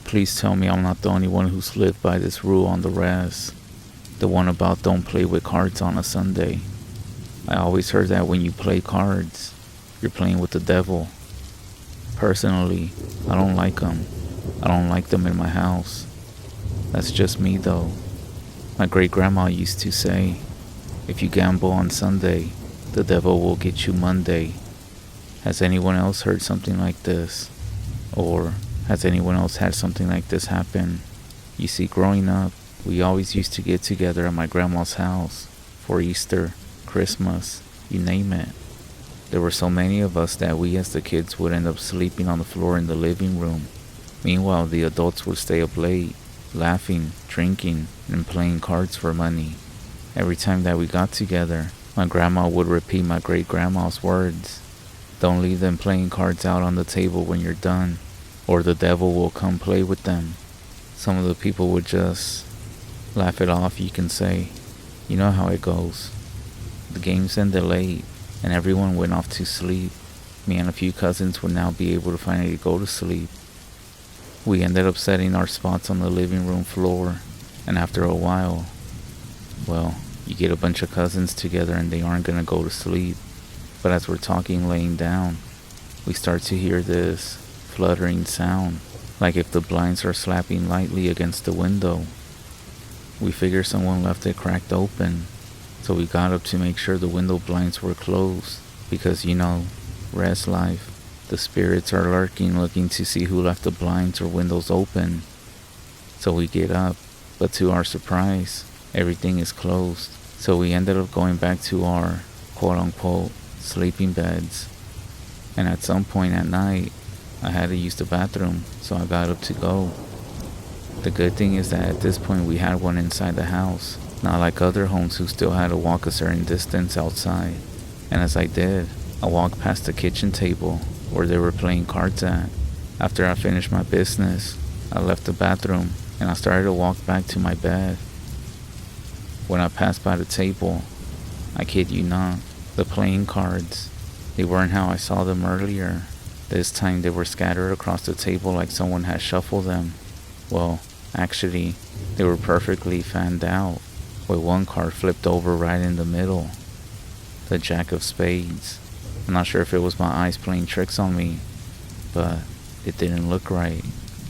Please tell me I'm not the only one who's lived by this rule on the REZ. The one about don't play with cards on a Sunday. I always heard that when you play cards, you're playing with the devil. Personally, I don't like them. I don't like them in my house. That's just me though. My great-grandma used to say, if you gamble on Sunday, the devil will get you Monday. Has anyone else heard something like this? Or has anyone else had something like this happen? You see, growing up, we always used to get together at my grandma's house for Easter, Christmas, you name it. There were so many of us that we as the kids would end up sleeping on the floor in the living room. Meanwhile, the adults would stay up late, laughing, drinking, and playing cards for money. Every time that we got together, my grandma would repeat my great-grandma's words. Don't leave them playing cards out on the table when you're done, or the devil will come play with them. Some of the people would just laugh it off, you can say. You know how it goes. The games ended late, and everyone went off to sleep. Me and a few cousins would now be able to finally go to sleep. We ended up setting our spots on the living room floor, and after a while, well, you get a bunch of cousins together and they aren't gonna go to sleep. But as we're talking laying down, we start to hear this fluttering sound, like if the blinds are slapping lightly against the window. We figure someone left it cracked open, so we got up to make sure the window blinds were closed, because you know, REZ life, the spirits are lurking looking to see who left the blinds or windows open. So we get up, but to our surprise, everything is closed. So we ended up going back to our quote-unquote sleeping beds. And at some point at night, I had to use the bathroom, so I got up to go. The good thing is that at this point we had one inside the house, not like other homes who still had to walk a certain distance outside. And as I did, I walked past the kitchen table where they were playing cards at. After I finished my business, I left the bathroom and I started to walk back to my bed. When I passed by the table, I kid you not, the playing cards, they weren't how I saw them earlier. This time they were scattered across the table like someone had shuffled them. Well, actually, they were perfectly fanned out, with one card flipped over right in the middle. The Jack of Spades. I'm not sure if it was my eyes playing tricks on me, but it didn't look right.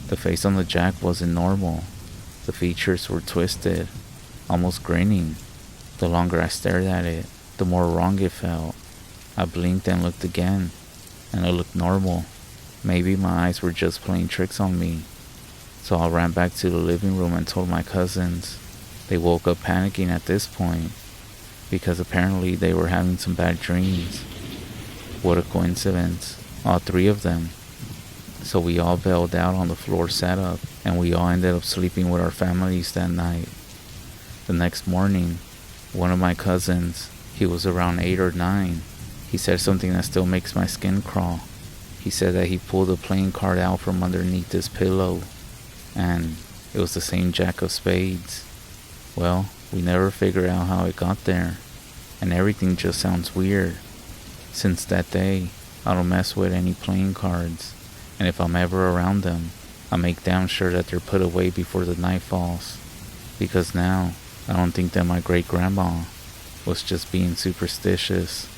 The face on the Jack wasn't normal. The features were twisted, almost grinning. The longer I stared at it, the more wrong it felt. I blinked and looked again, and it looked normal. Maybe my eyes were just playing tricks on me. So I ran back to the living room and told my cousins. They woke up panicking at this point, because apparently they were having some bad dreams. What a coincidence, all three of them. So we all bailed out on the floor setup, and we all ended up sleeping with our families that night. The next morning, one of my cousins, he was around 8 or 9, he said something that still makes my skin crawl. He said that he pulled a playing card out from underneath his pillow, and it was the same Jack of Spades. Well, we never figured out how it got there, and everything just sounds weird. Since that day, I don't mess with any playing cards, and if I'm ever around them, I make damn sure that they're put away before the night falls, because now, I don't think that my great-grandma was just being superstitious.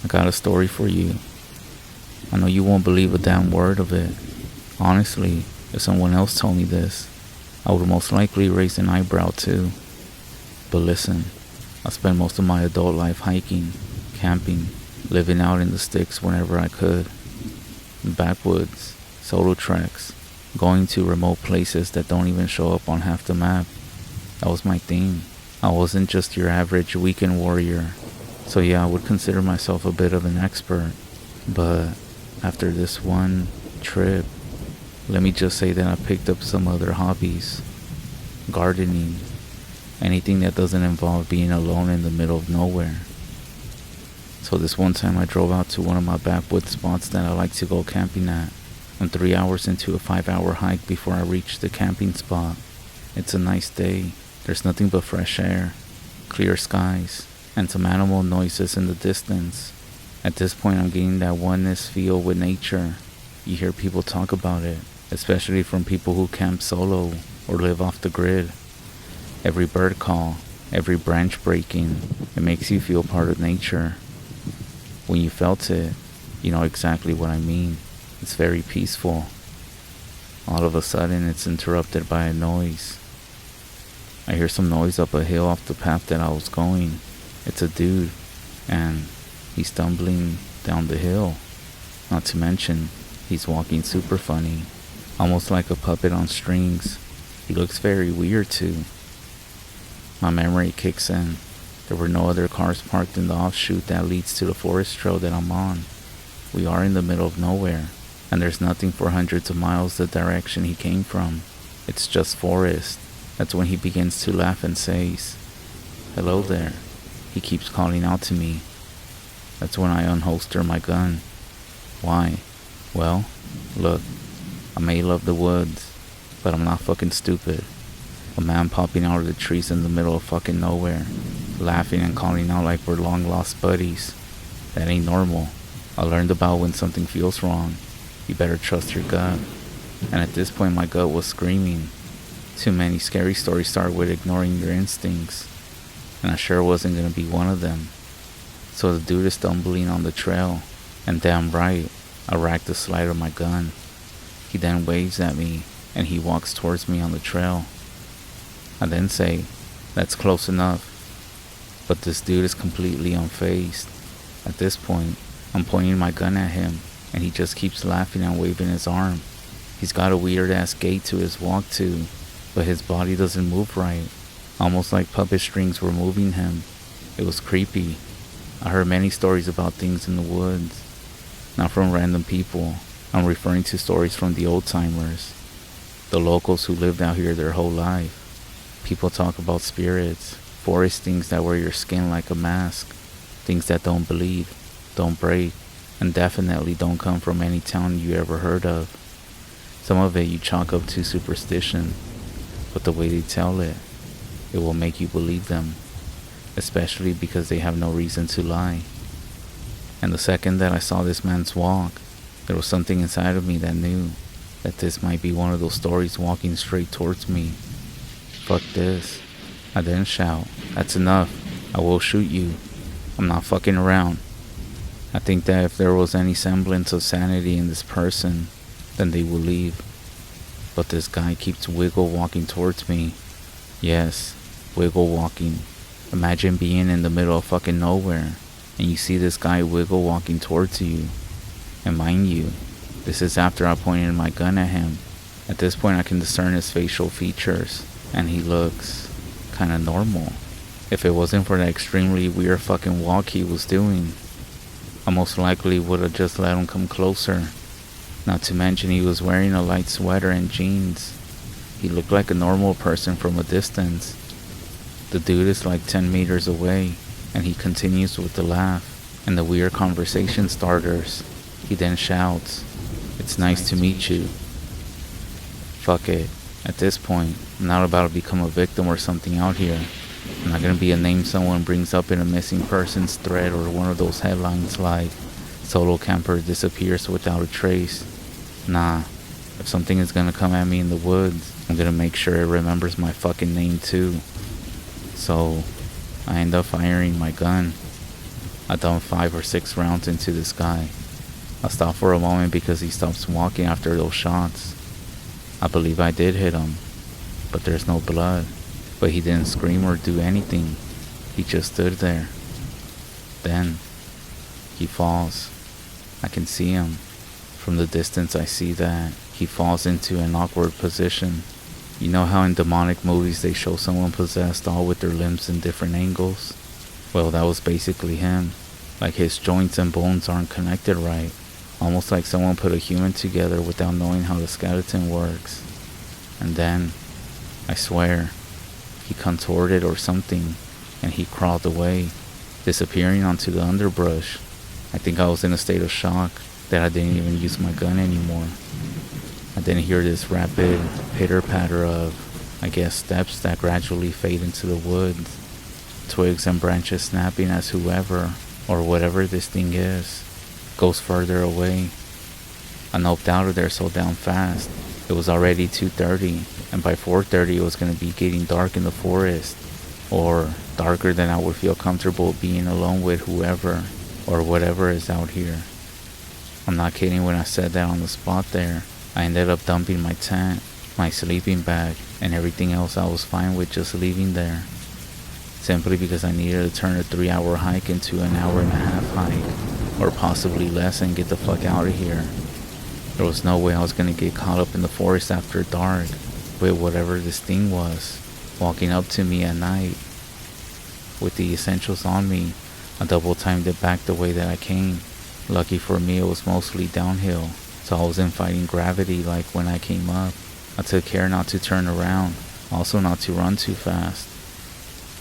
I got a story for you. I know you won't believe a damn word of it. Honestly, if someone else told me this, I would most likely raise an eyebrow too. But listen, I spent most of my adult life hiking, camping, living out in the sticks whenever I could. Backwoods, solo treks, going to remote places that don't even show up on half the map. That was my thing. I wasn't just your average weekend warrior. So yeah, I would consider myself a bit of an expert. But after this one trip, let me just say that I picked up some other hobbies. Gardening. Anything that doesn't involve being alone in the middle of nowhere. So this one time I drove out to one of my backwoods spots that I like to go camping at. I'm 3 hours into a 5-hour hike before I reach the camping spot. It's a nice day. There's nothing but fresh air, clear skies, and some animal noises in the distance. At this point, I'm getting that oneness feel with nature. You hear people talk about it, especially from people who camp solo or live off the grid. Every bird call, every branch breaking, it makes you feel part of nature. When you felt it, you know exactly what I mean. It's very peaceful. All of a sudden, it's interrupted by a noise. I hear some noise up a hill off the path that I was going. It's a dude, and he's stumbling down the hill. Not to mention, he's walking super funny, almost like a puppet on strings. He looks very weird too. My memory kicks in. There were no other cars parked in the offshoot that leads to the forest trail that I'm on. We are in the middle of nowhere, and there's nothing for hundreds of miles the direction he came from. It's just forest. That's when he begins to laugh and says, "Hello there." He keeps calling out to me. That's when I unholster my gun. Why? Well, look, I may love the woods, but I'm not fucking stupid. A man popping out of the trees in the middle of fucking nowhere, laughing and calling out like we're long lost buddies. That ain't normal. I learned about when something feels wrong. You better trust your gut. And at this point my gut was screaming. Too many scary stories start with ignoring your instincts, and I sure wasn't gonna be one of them. So the dude is stumbling on the trail, and damn right, I racked the slide of my gun. He then waves at me, and he walks towards me on the trail. I then say, "That's close enough." But this dude is completely unfazed. At this point, I'm pointing my gun at him, and he just keeps laughing and waving his arm. He's got a weird ass gait to his walk too, but his body doesn't move right, almost like puppet strings were moving him. It was creepy. I heard many stories about things in the woods, not from random people. I'm referring to stories from the old timers, the locals who lived out here their whole life. People talk about spirits, forest things that wear your skin like a mask, things that don't bleed, don't break, and definitely don't come from any town you ever heard of. Some of it you chalk up to superstition, but the way they tell it, it will make you believe them, especially because they have no reason to lie. And the second that I saw this man's walk, there was something inside of me that knew that this might be one of those stories walking straight towards me. Fuck this. I then shout, "That's enough. I will shoot you. I'm not fucking around." I think that if there was any semblance of sanity in this person, then they will leave. But this guy keeps wiggle walking towards me. Yes, wiggle walking. Imagine being in the middle of fucking nowhere, and you see this guy wiggle walking towards you. And mind you, this is after I pointed my gun at him. At this point I can discern his facial features, and he looks kinda normal. If it wasn't for that extremely weird fucking walk he was doing, I most likely would have just let him come closer. Not to mention he was wearing a light sweater and jeans. He looked like a normal person from a distance. The dude is like 10 meters away, and he continues with the laugh and the weird conversation starters. He then shouts, "It's nice to meet you." Fuck it. At this point, I'm not about to become a victim or something out here. I'm not gonna be a name someone brings up in a missing persons thread or one of those headlines like "Solo camper disappears without a trace." Nah, if something is gonna come at me in the woods, I'm gonna make sure it remembers my fucking name too. So, I end up firing my gun. I dump 5 or 6 rounds into this guy. I stop for a moment because he stops walking after those shots. I believe I did hit him, but there's no blood. But he didn't scream or do anything. He just stood there. Then, he falls. I can see him. From the distance I see that he falls into an awkward position. You know how in demonic movies they show someone possessed all with their limbs in different angles? Well, that was basically him. Like his joints and bones aren't connected right. Almost like someone put a human together without knowing how the skeleton works. And then, I swear, he contorted or something, and he crawled away, disappearing onto the underbrush. I think I was in a state of shock that I didn't even use my gun anymore. I didn't hear this rapid pitter-patter of, I guess, steps that gradually fade into the woods, twigs and branches snapping as whoever, or whatever this thing is, goes further away. I noped out of there so damn fast. It was already 2:30, and by 4:30 it was going to be getting dark in the forest, or darker than I would feel comfortable being alone with whoever or whatever is out here. I'm not kidding when I said that on the spot there. I ended up dumping my tent, my sleeping bag, and everything else I was fine with just leaving there, simply because I needed to turn a 3-hour hike into an hour and a half hike, or possibly less, and get the fuck out of here. There was no way I was gonna get caught up in the forest after dark with whatever this thing was, walking up to me at night. With the essentials on me, I double timed it back the way that I came. Lucky for me, it was mostly downhill, so I wasn't fighting gravity like when I came up. I took care not to turn around, also not to run too fast.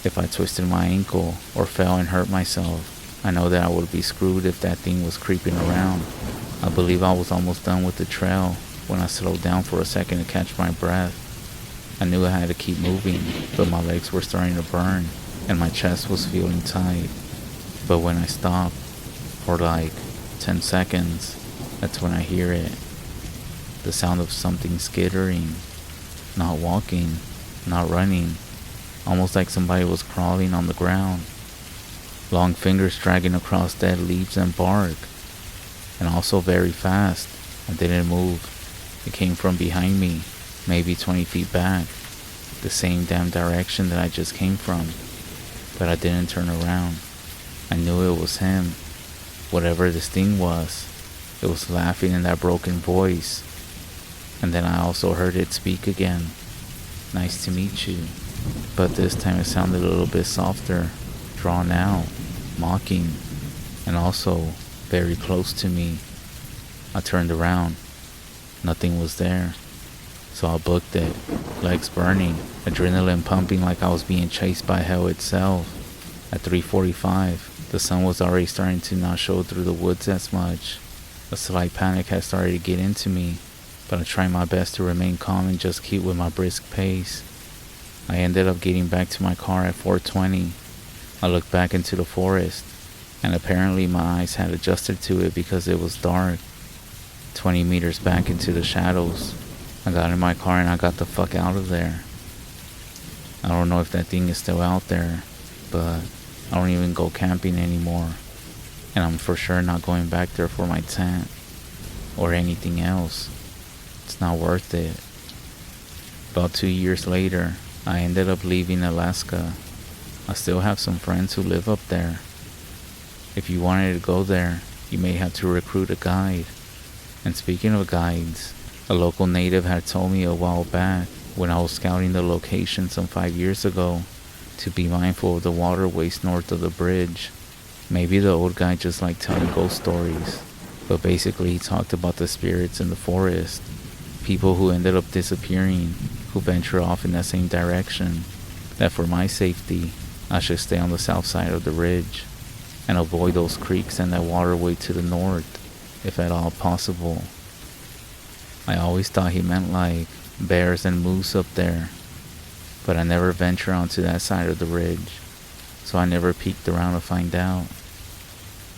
If I twisted my ankle or fell and hurt myself, I know that I would be screwed if that thing was creeping around. I believe I was almost done with the trail when I slowed down for a second to catch my breath. I knew I had to keep moving, but my legs were starting to burn and my chest was feeling tight. But when I stopped, for like 10 seconds, that's when I hear it. The sound of something skittering, not walking, not running, almost like somebody was crawling on the ground. Long fingers dragging across dead leaves and bark, and also very fast. I didn't move. It came from behind me, maybe 20 feet back, the same damn direction that I just came from, but I didn't turn around. I knew it was him. Whatever this thing was, it was laughing in that broken voice. And then I also heard it speak again. Nice to meet you. But this time it sounded a little bit softer, drawn out, mocking, and also very close to me. I turned around. Nothing was there. So I booked it, legs burning, adrenaline pumping like I was being chased by hell itself. At 3:45, the sun was already starting to not show through the woods as much. A slight panic had started to get into me, but I tried my best to remain calm and just keep with my brisk pace. I ended up getting back to my car at 4:20. I looked back into the forest, and apparently my eyes had adjusted to it because it was dark. 20 meters back into the shadows, I got in my car and I got the fuck out of there. I don't know if that thing is still out there, but I don't even go camping anymore, and I'm for sure not going back there for my tent or anything else. It's not worth it. About 2 years later, I ended up leaving Alaska. I still have some friends who live up there. If you wanted to go there, you may have to recruit a guide. And speaking of guides, a local native had told me a while back when I was scouting the location some 5 years ago to be mindful of the waterways north of the bridge. Maybe the old guy just liked telling ghost stories, but basically he talked about the spirits in the forest, people who ended up disappearing, who venture off in that same direction, that for my safety, I should stay on the south side of the ridge and avoid those creeks and that waterway to the north, if at all possible. I always thought he meant like bears and moose up there, but I never venture onto that side of the ridge, so I never peeked around to find out.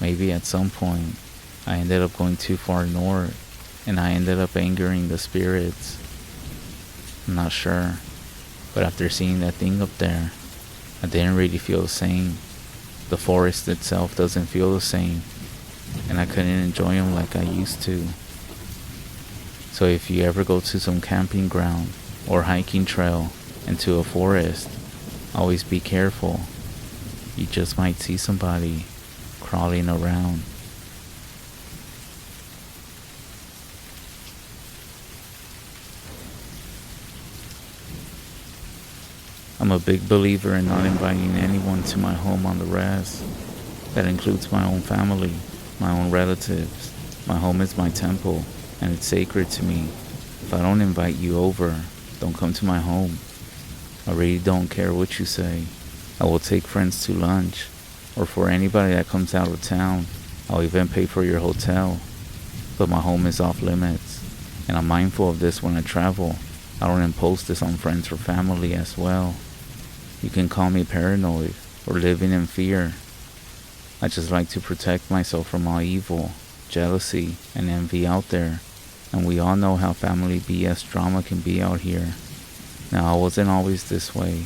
Maybe at some point, I ended up going too far north, and I ended up angering the spirits. I'm not sure, but after seeing that thing up there, I didn't really feel the same. The forest itself doesn't feel the same, and I couldn't enjoy them like I used to. So if you ever go to some camping ground or hiking trail into a forest, always be careful. You just might see somebody crawling around. I'm a big believer in not inviting anyone to my home on the REZ. That includes my own family, my own relatives. My home is my temple, and it's sacred to me. If I don't invite you over, don't come to my home. I really don't care what you say. I will take friends to lunch, or for anybody that comes out of town, I'll even pay for your hotel. But my home is off limits, and I'm mindful of this when I travel. I don't impose this on friends or family as well. You can call me paranoid or living in fear, I just like to protect myself from all evil, jealousy, and envy out there. And we all know how family BS drama can be out here. Now, I wasn't always this way.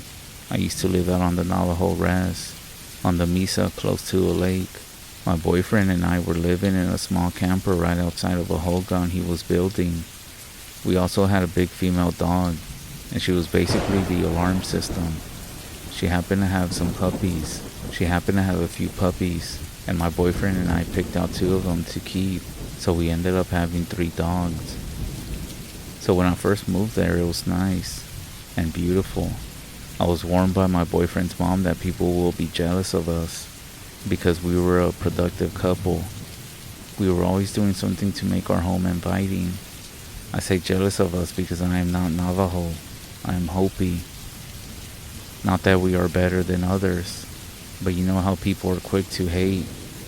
I used to live out on the Navajo REZ, on the mesa close to a lake. My boyfriend and I were living in a small camper right outside of a hogan he was building. We also had a big female dog, and she was basically the alarm system. She happened to have a few puppies, and my boyfriend and I picked out 2 of them to keep, so we ended up having 3 dogs. So when I first moved there, it was nice and beautiful. I was warned by my boyfriend's mom that people will be jealous of us because we were a productive couple. We were always doing something to make our home inviting. I say jealous of us because I am not Navajo. I am Hopi. Not that we are better than others, but you know how people are quick to hate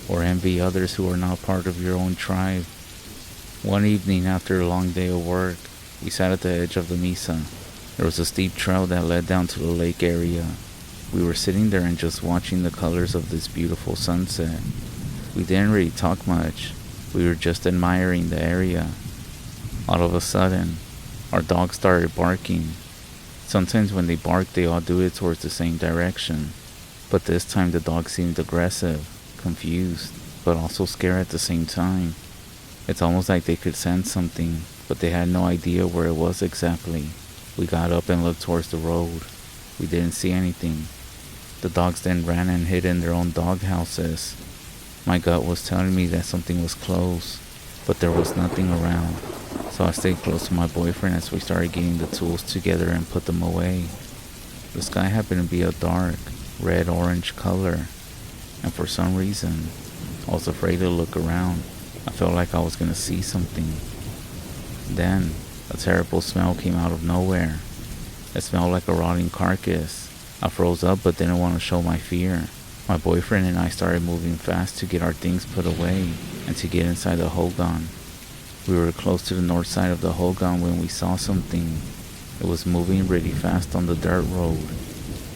or envy others who are not part of your own tribe. One evening after a long day of work, we sat at the edge of the mesa. There was a steep trail that led down to the lake area. We were sitting there and just watching the colors of this beautiful sunset. We didn't really talk much. We were just admiring the area. All of a sudden, our dog started barking. Sometimes when they bark, they all do it towards the same direction. But this time the dog seemed aggressive, confused, but also scared at the same time. It's almost like they could sense something, but they had no idea where it was exactly. We got up and looked towards the road. We didn't see anything. The dogs then ran and hid in their own dog houses. My gut was telling me that something was close, but there was nothing around. So I stayed close to my boyfriend as we started getting the tools together and put them away. The sky happened to be a dark, red-orange color, and for some reason, I was afraid to look around. I felt like I was going to see something. Then, a terrible smell came out of nowhere. It smelled like a rotting carcass. I froze up but didn't want to show my fear. My boyfriend and I started moving fast to get our things put away and to get inside the hogan. We were close to the north side of the hogan when we saw something. It was moving really fast on the dirt road.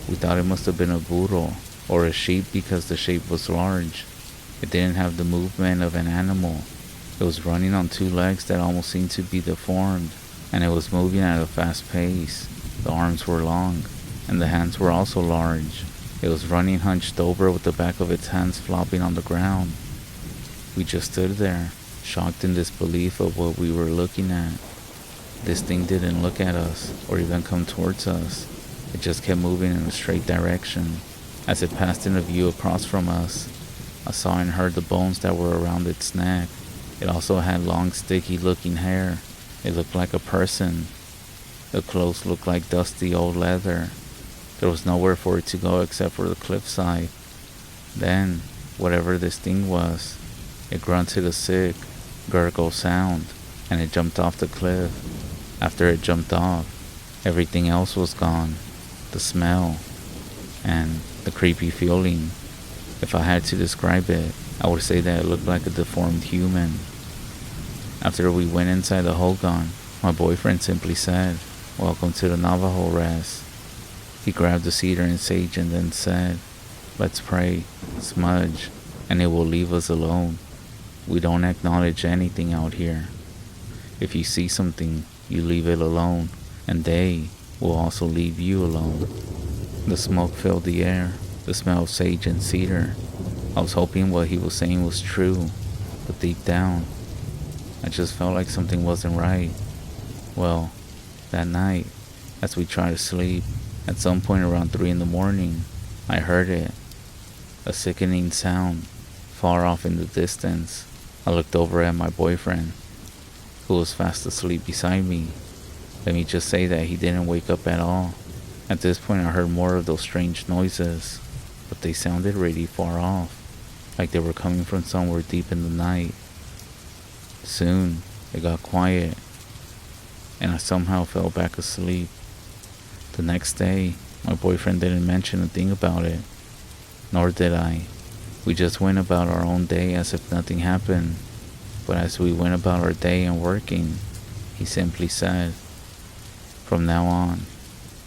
We thought it must have been a burro or a sheep because the shape was large. It didn't have the movement of an animal. It was running on 2 legs that almost seemed to be deformed, and it was moving at a fast pace. The arms were long, and the hands were also large. It was running hunched over with the back of its hands flopping on the ground. We just stood there, shocked in disbelief of what we were looking at. This thing didn't look at us, or even come towards us. It just kept moving in a straight direction. As it passed in a view across from us, I saw and heard the bones that were around its neck. It also had long, sticky-looking hair. It looked like a person. The clothes looked like dusty old leather. There was nowhere for it to go except for the cliffside. Then, whatever this thing was, it grunted a sick, gurgle sound, and it jumped off the cliff. After it jumped off, everything else was gone. The smell, and the creepy feeling. If I had to describe it, I would say that it looked like a deformed human. After we went inside the hogan, my boyfriend simply said, "Welcome to the Navajo REZ." He grabbed the cedar and sage and then said, "Let's pray, smudge, and it will leave us alone. We don't acknowledge anything out here. If you see something, you leave it alone, and they will also leave you alone." The smoke filled the air, the smell of sage and cedar. I was hoping what he was saying was true, but deep down, I just felt like something wasn't right. Well, that night, as we tried to sleep, at some point around 3 in the morning, I heard it. A sickening sound, far off in the distance. I looked over at my boyfriend, who was fast asleep beside me. Let me just say that he didn't wake up at all. At this point I heard more of those strange noises, but they sounded really far off, like they were coming from somewhere deep in the night. Soon, it got quiet, and I somehow fell back asleep. The next day, my boyfriend didn't mention a thing about it, nor did I. We just went about our own day as if nothing happened. But as we went about our day and working, he simply said, "From now on,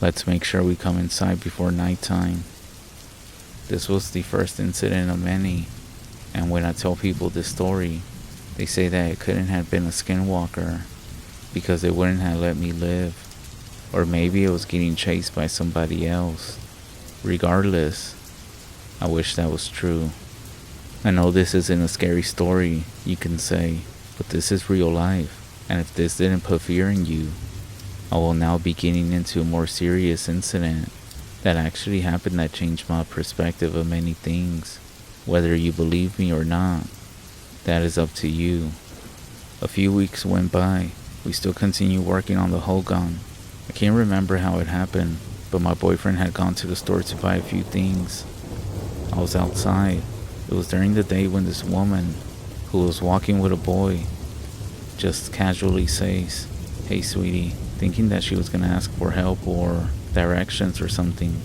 let's make sure we come inside before nighttime." This was the first incident of many. And when I tell people this story, they say that it couldn't have been a skinwalker because they wouldn't have let me live. Or maybe it was getting chased by somebody else. Regardless, I wish that was true. I know this isn't a scary story, you can say, but this is real life. And if this didn't put fear in you, I will now be getting into a more serious incident that actually happened that changed my perspective of many things. Whether you believe me or not, that is up to you. A few weeks went by. We still continued working on the whole gun. I can't remember how it happened, but my boyfriend had gone to the store to buy a few things. I was outside. It was during the day when this woman, who was walking with a boy, just casually says, "Hey sweetie," thinking that she was gonna ask for help or directions or something.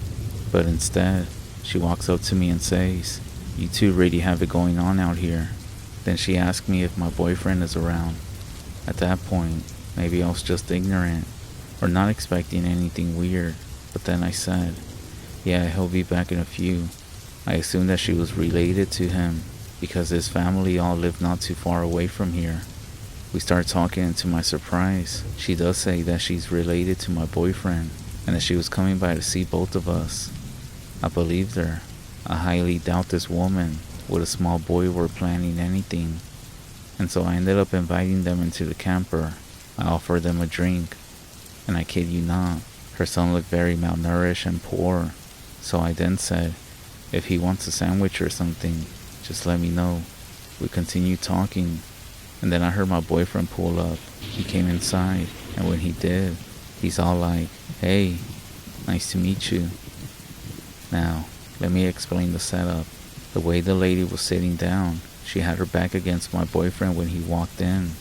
But instead, she walks up to me and says, "You two really have it going on out here." Then she asked me if my boyfriend is around. At that point, maybe I was just ignorant or not expecting anything weird, but then I said, "Yeah, he'll be back in a few." I assumed that she was related to him because his family all lived not too far away from here. We start talking, and to my surprise, she does say that she's related to my boyfriend and that she was coming by to see both of us. I believed her. I highly doubt this woman with a small boy were planning anything, and so I ended up inviting them into the camper. I offered them a drink, and I kid you not, her son looked very malnourished and poor, so I then said, "If he wants a sandwich or something, just let me know." We continued talking, and then I heard my boyfriend pull up. He came inside, and when he did, he's all like, "Hey, nice to meet you." Now, let me explain the setup. The way the lady was sitting down, she had her back against my boyfriend when he walked in.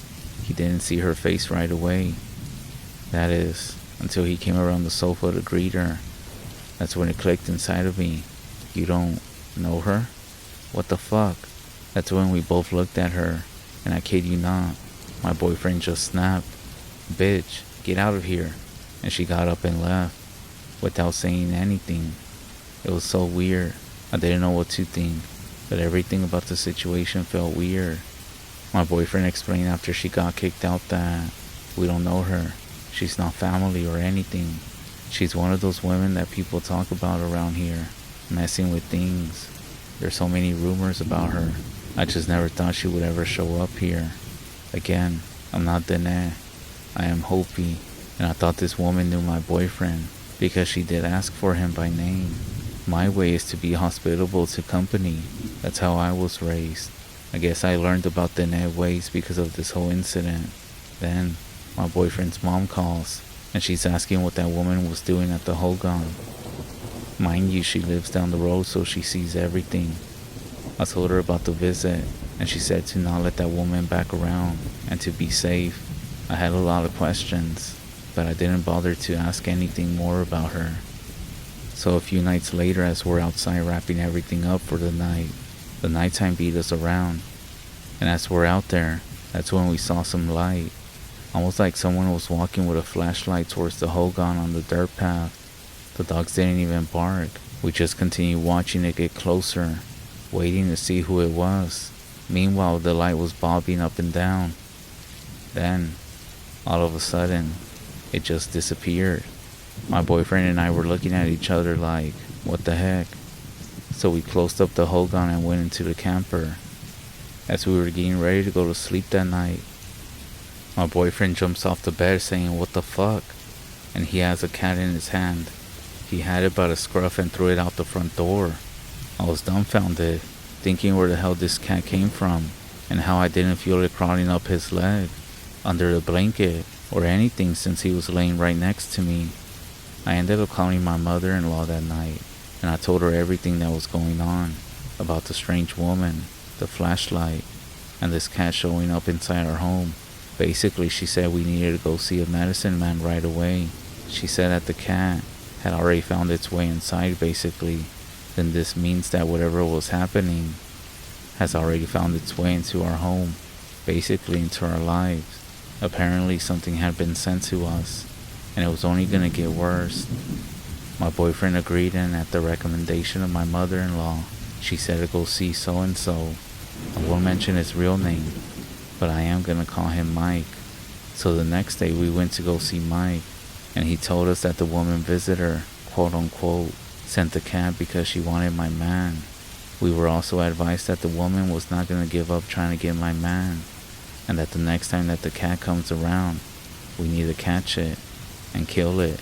He didn't see her face right away. That is, until he came around the sofa to greet her. That's when it clicked inside of me. "You don't know her? What the fuck?" That's when we both looked at her, and I kid you not, my boyfriend just snapped, "Bitch, get out of here." And she got up and left, without saying anything. It was so weird. I didn't know what to think, but everything about the situation felt weird. My boyfriend explained after she got kicked out that we don't know her. She's not family or anything. She's one of those women that people talk about around here, messing with things. There's so many rumors about her. I just never thought she would ever show up here. Again, I'm not Dene. I am Hopi, and I thought this woman knew my boyfriend because she did ask for him by name. My way is to be hospitable to company. That's how I was raised. I guess I learned about Dene ways because of this whole incident. Then, my boyfriend's mom calls, and she's asking what that woman was doing at the Hogan. Mind you, she lives down the road, so she sees everything. I told her about the visit, and she said to not let that woman back around, and to be safe. I had a lot of questions, but I didn't bother to ask anything more about her. So a few nights later, as we're outside wrapping everything up for the night, the nighttime beat us around. And as we're out there, that's when we saw some light. Almost like someone was walking with a flashlight towards the Hogan on the dirt path. The dogs didn't even bark. We just continued watching it get closer, waiting to see who it was. Meanwhile, the light was bobbing up and down. Then, all of a sudden, it just disappeared. My boyfriend and I were looking at each other like, what the heck? So we closed up the Hogan and went into the camper. As we were getting ready to go to sleep that night, my boyfriend jumps off the bed saying, "What the fuck?" And he has a cat in his hand. He had it by the scruff and threw it out the front door. I was dumbfounded, thinking where the hell this cat came from, and how I didn't feel it crawling up his leg, under the blanket, or anything since he was laying right next to me. I ended up calling my mother-in-law that night, and I told her everything that was going on, about the strange woman, the flashlight, and this cat showing up inside our home. Basically, she said we needed to go see a medicine man right away. She said that the cat had already found its way inside, basically. Then this means that whatever was happening has already found its way into our home, basically into our lives. Apparently something had been sent to us, and it was only gonna get worse. My boyfriend agreed, and at the recommendation of my mother-in-law, she said to go see so-and-so. I won't mention his real name, but I am gonna call him Mike. So the next day we went to go see Mike, and he told us that the woman visitor, quote unquote, sent the cat because she wanted my man. We were also advised that the woman was not gonna give up trying to get my man, and that the next time that the cat comes around, we need to catch it and kill it.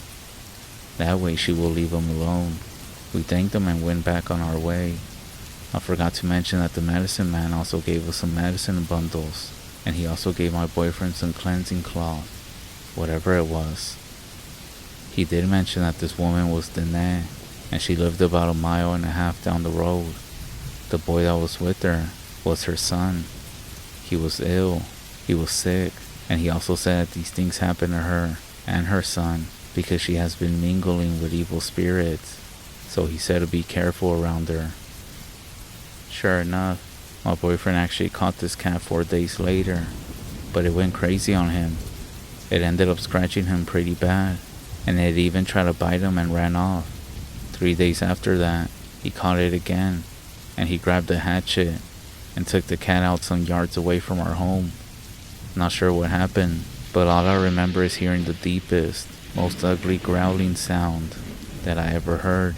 That way she will leave him alone. We thanked them and went back on our way. I forgot to mention that the medicine man also gave us some medicine bundles, and he also gave my boyfriend some cleansing cloth, whatever it was. He did mention that this woman was Dene, and she lived about 1.5 miles down the road. The boy that was with her was her son. He was ill, he was sick, and he also said that these things happened to her and her son because she has been mingling with evil spirits, so he said to be careful around her. Sure enough, my boyfriend actually caught this cat 4 days later, but it went crazy on him. It ended up scratching him pretty bad, and it even tried to bite him and ran off. 3 days after that, he caught it again, and he grabbed a hatchet and took the cat out some yards away from our home. Not sure what happened, but all I remember is hearing the deepest, most ugly growling sound that I ever heard.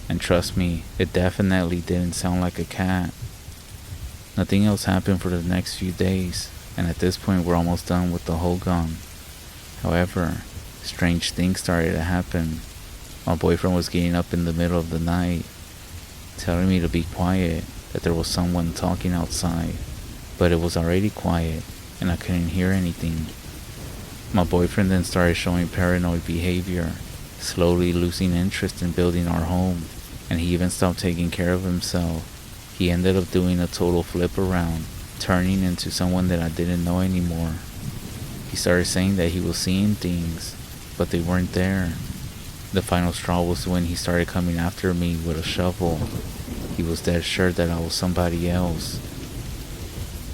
And trust me, it definitely didn't sound like a cat. Nothing else happened for the next few days, and at this point we're almost done with the whole gun. However, strange things started to happen. My boyfriend was getting up in the middle of the night, telling me to be quiet, that there was someone talking outside, but it was already quiet, and I couldn't hear anything. My boyfriend then started showing paranoid behavior, slowly losing interest in building our home, and he even stopped taking care of himself. He ended up doing a total flip around, turning into someone that I didn't know anymore. He started saying that he was seeing things, but they weren't there. The final straw was when he started coming after me with a shovel. He was dead sure that I was somebody else.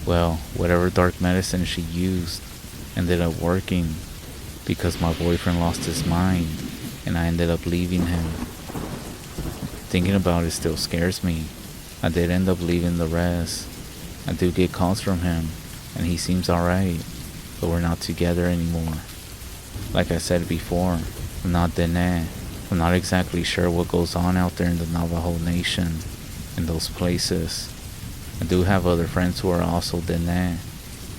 Well, whatever dark medicine she used ended up working, because my boyfriend lost his mind, and I ended up leaving him. Thinking about it still scares me. I did end up leaving the REZ. I do get calls from him, and he seems alright, but we're not together anymore. Like I said before, I'm not Dene. I'm not exactly sure what goes on out there in the Navajo Nation, in those places. I do have other friends who are also Dene,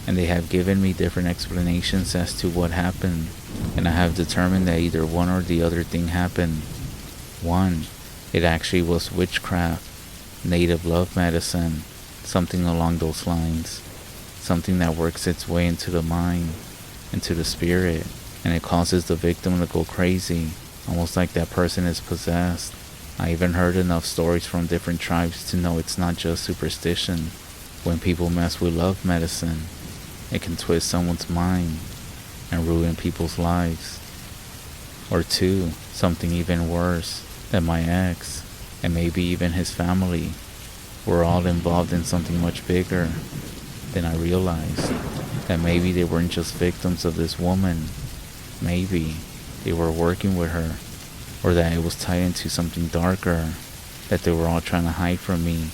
and they have given me different explanations as to what happened, and I have determined that either one or the other thing happened. One, it actually was witchcraft, native love medicine, something along those lines, something that works its way into the mind, into the spirit, and it causes the victim to go crazy, almost like that person is possessed. I even heard enough stories from different tribes to know it's not just superstition. When people mess with love medicine, it can twist someone's mind and ruin people's lives. Or two, something even worse, that my ex, and maybe even his family, were all involved in something much bigger. Then I realized that maybe they weren't just victims of this woman. Maybe they were working with her, or that it was tied into something darker that they were all trying to hide from me.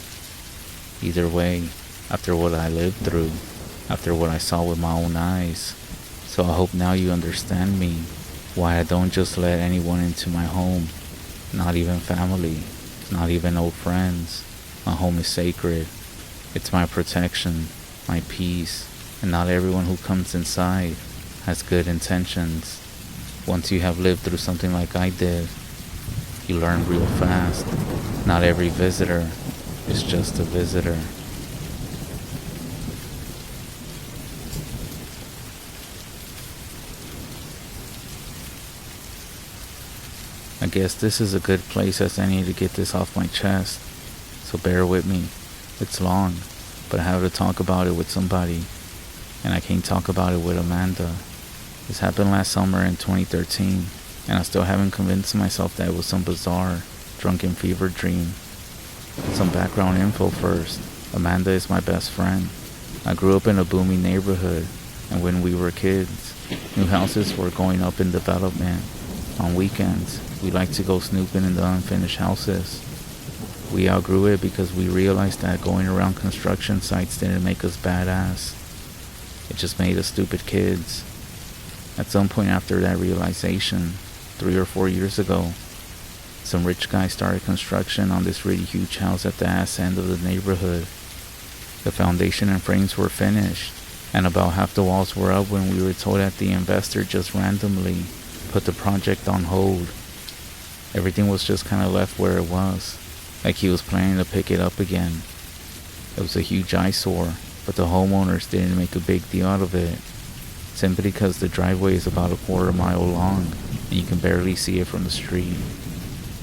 Either way, after what I lived through, after what I saw with my own eyes, so I hope now you understand me, why I don't just let anyone into my home, not even family, not even old friends. My home is sacred. It's my protection, my peace, and not everyone who comes inside has good intentions. Once you have lived through something like I did, you learn real fast. Not every visitor is just a visitor. I guess this is a good place as any to get this off my chest, so bear with me. It's long, but I have to talk about it with somebody, and I can't talk about it with Amanda. This happened last summer in 2013, and I still haven't convinced myself that it was some bizarre, drunken fever dream. Some background info first. Amanda is my best friend. I grew up in a booming neighborhood, and when we were kids, new houses were going up in development. On weekends, we liked to go snooping in the unfinished houses. We outgrew it because we realized that going around construction sites didn't make us badass. It just made us stupid kids. At some point after that realization, 3 or 4 years ago, some rich guy started construction on this really huge house at the ass end of the neighborhood. The foundation and frames were finished, and about half the walls were up when we were told that the investor just randomly put the project on hold. Everything was just kind of left where it was, like he was planning to pick it up again. It was a huge eyesore, but the homeowners didn't make a big deal out of it, simply because the driveway is about a quarter-mile long, and you can barely see it from the street.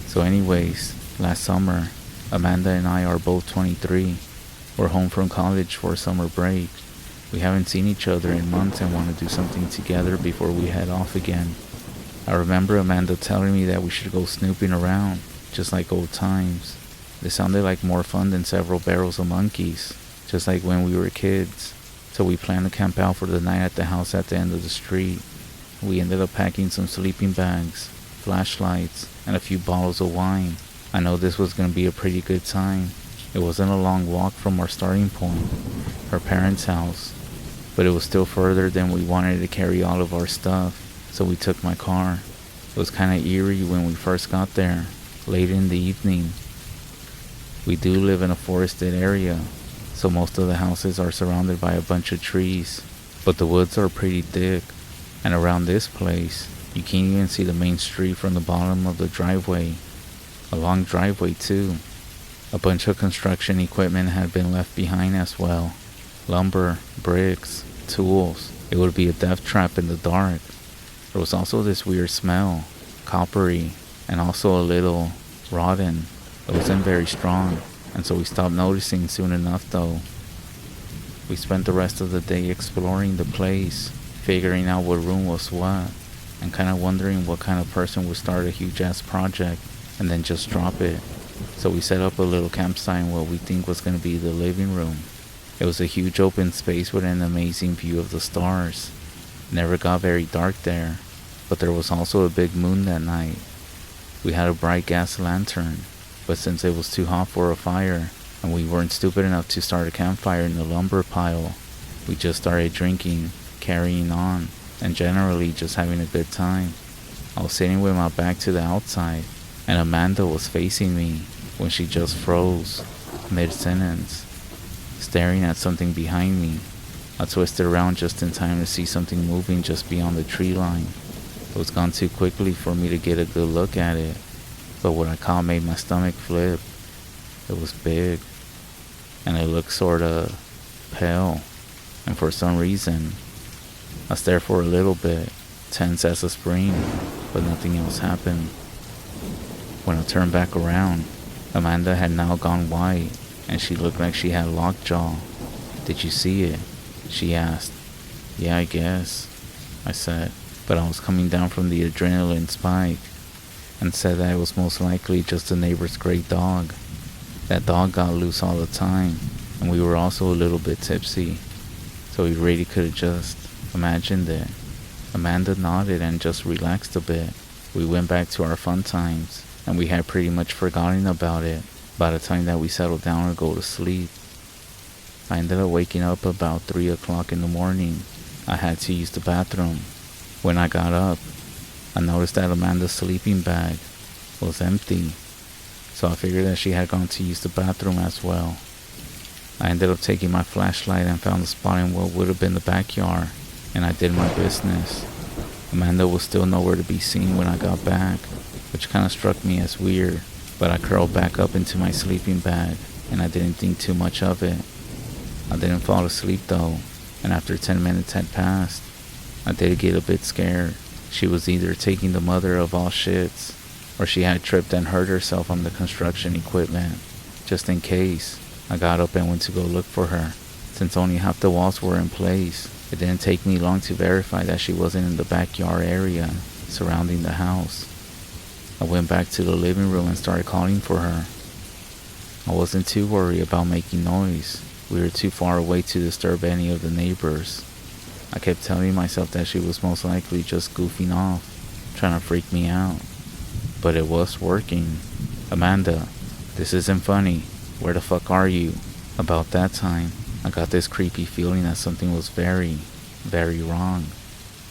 So anyways, last summer, Amanda and I are both 23. We're home from college for a summer break. We haven't seen each other in months and want to do something together before we head off again. I remember Amanda telling me that we should go snooping around, just like old times. This sounded like more fun than several barrels of monkeys, just like when we were kids. So we planned to camp out for the night at the house at the end of the street. We ended up packing some sleeping bags, flashlights, and a few bottles of wine. I know this was going to be a pretty good time. It wasn't a long walk from our starting point, her parents' house, but it was still further than we wanted to carry all of our stuff, so we took my car. It was kind of eerie when we first got there, late in the evening. We do live in a forested area, so most of the houses are surrounded by a bunch of trees, but the woods are pretty thick, and around this place, you can't even see the main street from the bottom of the driveway. A long driveway too. A bunch of construction equipment had been left behind as well. Lumber, bricks, tools. It would be a death trap in the dark. There was also this weird smell, coppery, and also a little rotten. It wasn't very strong, and so we stopped noticing soon enough though. We spent the rest of the day exploring the place, figuring out what room was what, and kind of wondering what kind of person would start a huge ass project and then just drop it. So we set up a little campsite in what we think was going to be the living room. It was a huge open space with an amazing view of the stars. It never got very dark there, but there was also a big moon that night. We had a bright gas lantern, but since it was too hot for a fire, and we weren't stupid enough to start a campfire in the lumber pile, we just started drinking, carrying on, and generally just having a good time. I was sitting with my back to the outside, and Amanda was facing me when she just froze, mid-sentence, staring at something behind me. I twisted around just in time to see something moving just beyond the tree line. It was gone too quickly for me to get a good look at it, but what I caught made my stomach flip. It was big, and it looked sorta pale, and for some reason, I stared for a little bit, tense as a spring, but nothing else happened. When I turned back around, Amanda had now gone white, and she looked like she had lockjaw. "Did you see it?" she asked. "Yeah, I guess," I said, but I was coming down from the adrenaline spike, and said that it was most likely just a neighbor's great dog. That dog got loose all the time, and we were also a little bit tipsy, so we really could have just imagined it. Amanda nodded and just relaxed a bit. We went back to our fun times, and we had pretty much forgotten about it by the time that we settled down to go to sleep. I ended up waking up about 3 o'clock in the morning. I had to use the bathroom. When I got up, I noticed that Amanda's sleeping bag was empty, so I figured that she had gone to use the bathroom as well. I ended up taking my flashlight and found a spot in what would have been the backyard, and I did my business. Amanda was still nowhere to be seen when I got back, which kind of struck me as weird, but I curled back up into my sleeping bag, and I didn't think too much of it. I didn't fall asleep though, and after 10 minutes had passed, I did get a bit scared. She was either taking the mother of all shits, or she had tripped and hurt herself on the construction equipment. Just in case, I got up and went to go look for her. Since only half the walls were in place, it didn't take me long to verify that she wasn't in the backyard area surrounding the house. I went back to the living room and started calling for her. I wasn't too worried about making noise. We were too far away to disturb any of the neighbors. I kept telling myself that she was most likely just goofing off, trying to freak me out. But it was working. "Amanda, This isn't funny. Where the fuck are you? About that time, I got this creepy feeling that something was very, very wrong.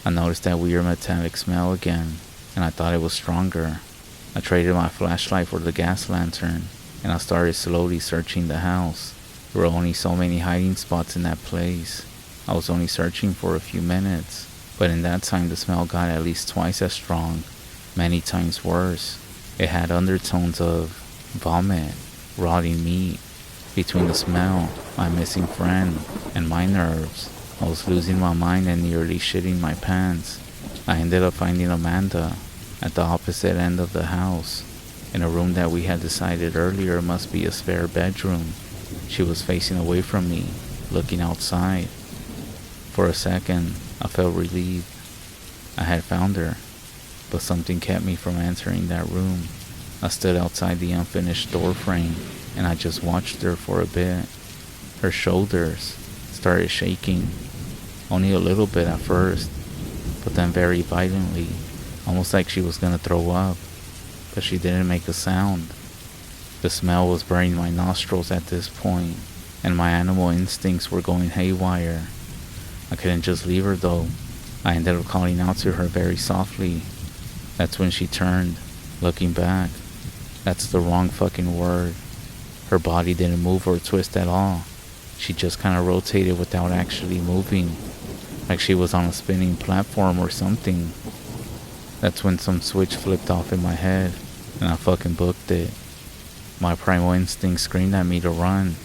I noticed that weird metallic smell again, and I thought it was stronger. I traded my flashlight for the gas lantern, and I started slowly searching the house. There were only so many hiding spots in that place. I was only searching for a few minutes, but in that time the smell got at least twice as strong, many times worse. It had undertones of vomit, rotting meat. Between the smell, my missing friend, and my nerves, I was losing my mind and nearly shitting my pants. I ended up finding Amanda at the opposite end of the house, in a room that we had decided earlier must be a spare bedroom. She was facing away from me, looking outside. For a second, I felt relieved. I had found her, but something kept me from entering that room. I stood outside the unfinished door frame, and I just watched her for a bit. Her shoulders started shaking, only a little bit at first, but then very violently, almost like she was gonna throw up, but she didn't make a sound. The smell was burning my nostrils at this point, and my animal instincts were going haywire. I couldn't just leave her though. I ended up calling out to her very softly. That's when she turned, looking back. That's the wrong fucking word. Her body didn't move or twist at all. She just kind of rotated without actually moving, like she was on a spinning platform or something. That's when some switch flipped off in my head, and I fucking booked it. My primal instinct screamed at me to run,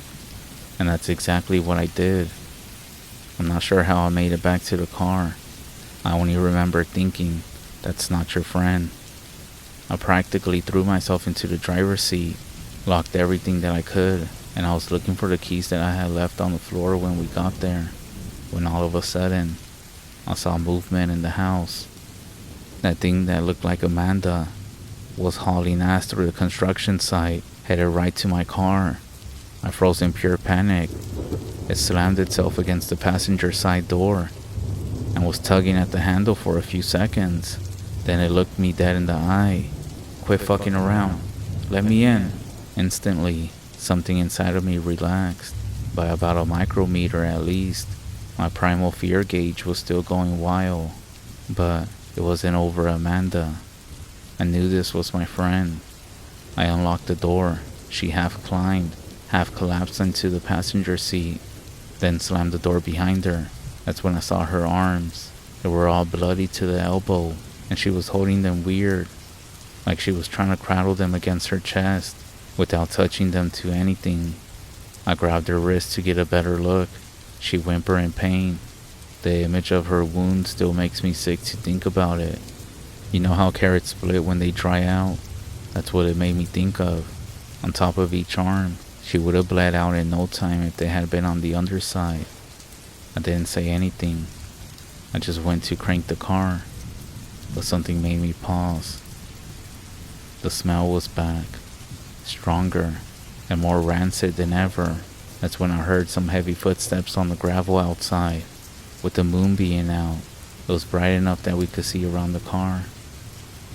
and that's exactly what I did. I'm not sure how I made it back to the car. I only remember thinking, that's not your friend. I practically threw myself into the driver's seat, locked everything that I could, and I was looking for the keys that I had left on the floor when we got there, when all of a sudden, I saw movement in the house. That thing that looked like Amanda was hauling ass through the construction site, headed right to my car. I froze in pure panic. It slammed itself against the passenger side door and was tugging at the handle for a few seconds. Then it looked me dead in the eye. Quit fucking around. Let me in. Instantly, something inside of me relaxed, by about a micrometer at least. My primal fear gauge was still going wild, but it wasn't over Amanda. I knew this was my friend. I unlocked the door. She half climbed, half collapsed into the passenger seat, then slammed the door behind her. That's when I saw her arms. They were all bloody to the elbow, and she was holding them weird, like she was trying to cradle them against her chest without touching them to anything. I grabbed her wrist to get a better look. She whimpered in pain. The image of her wound still makes me sick to think about it. You know how carrots split when they dry out? That's what it made me think of. On top of each arm, she would have bled out in no time if they had been on the underside. I didn't say anything. I just went to crank the car, but something made me pause. The smell was back, stronger and more rancid than ever. That's when I heard some heavy footsteps on the gravel outside. With the moon being out, it was bright enough that we could see around the car,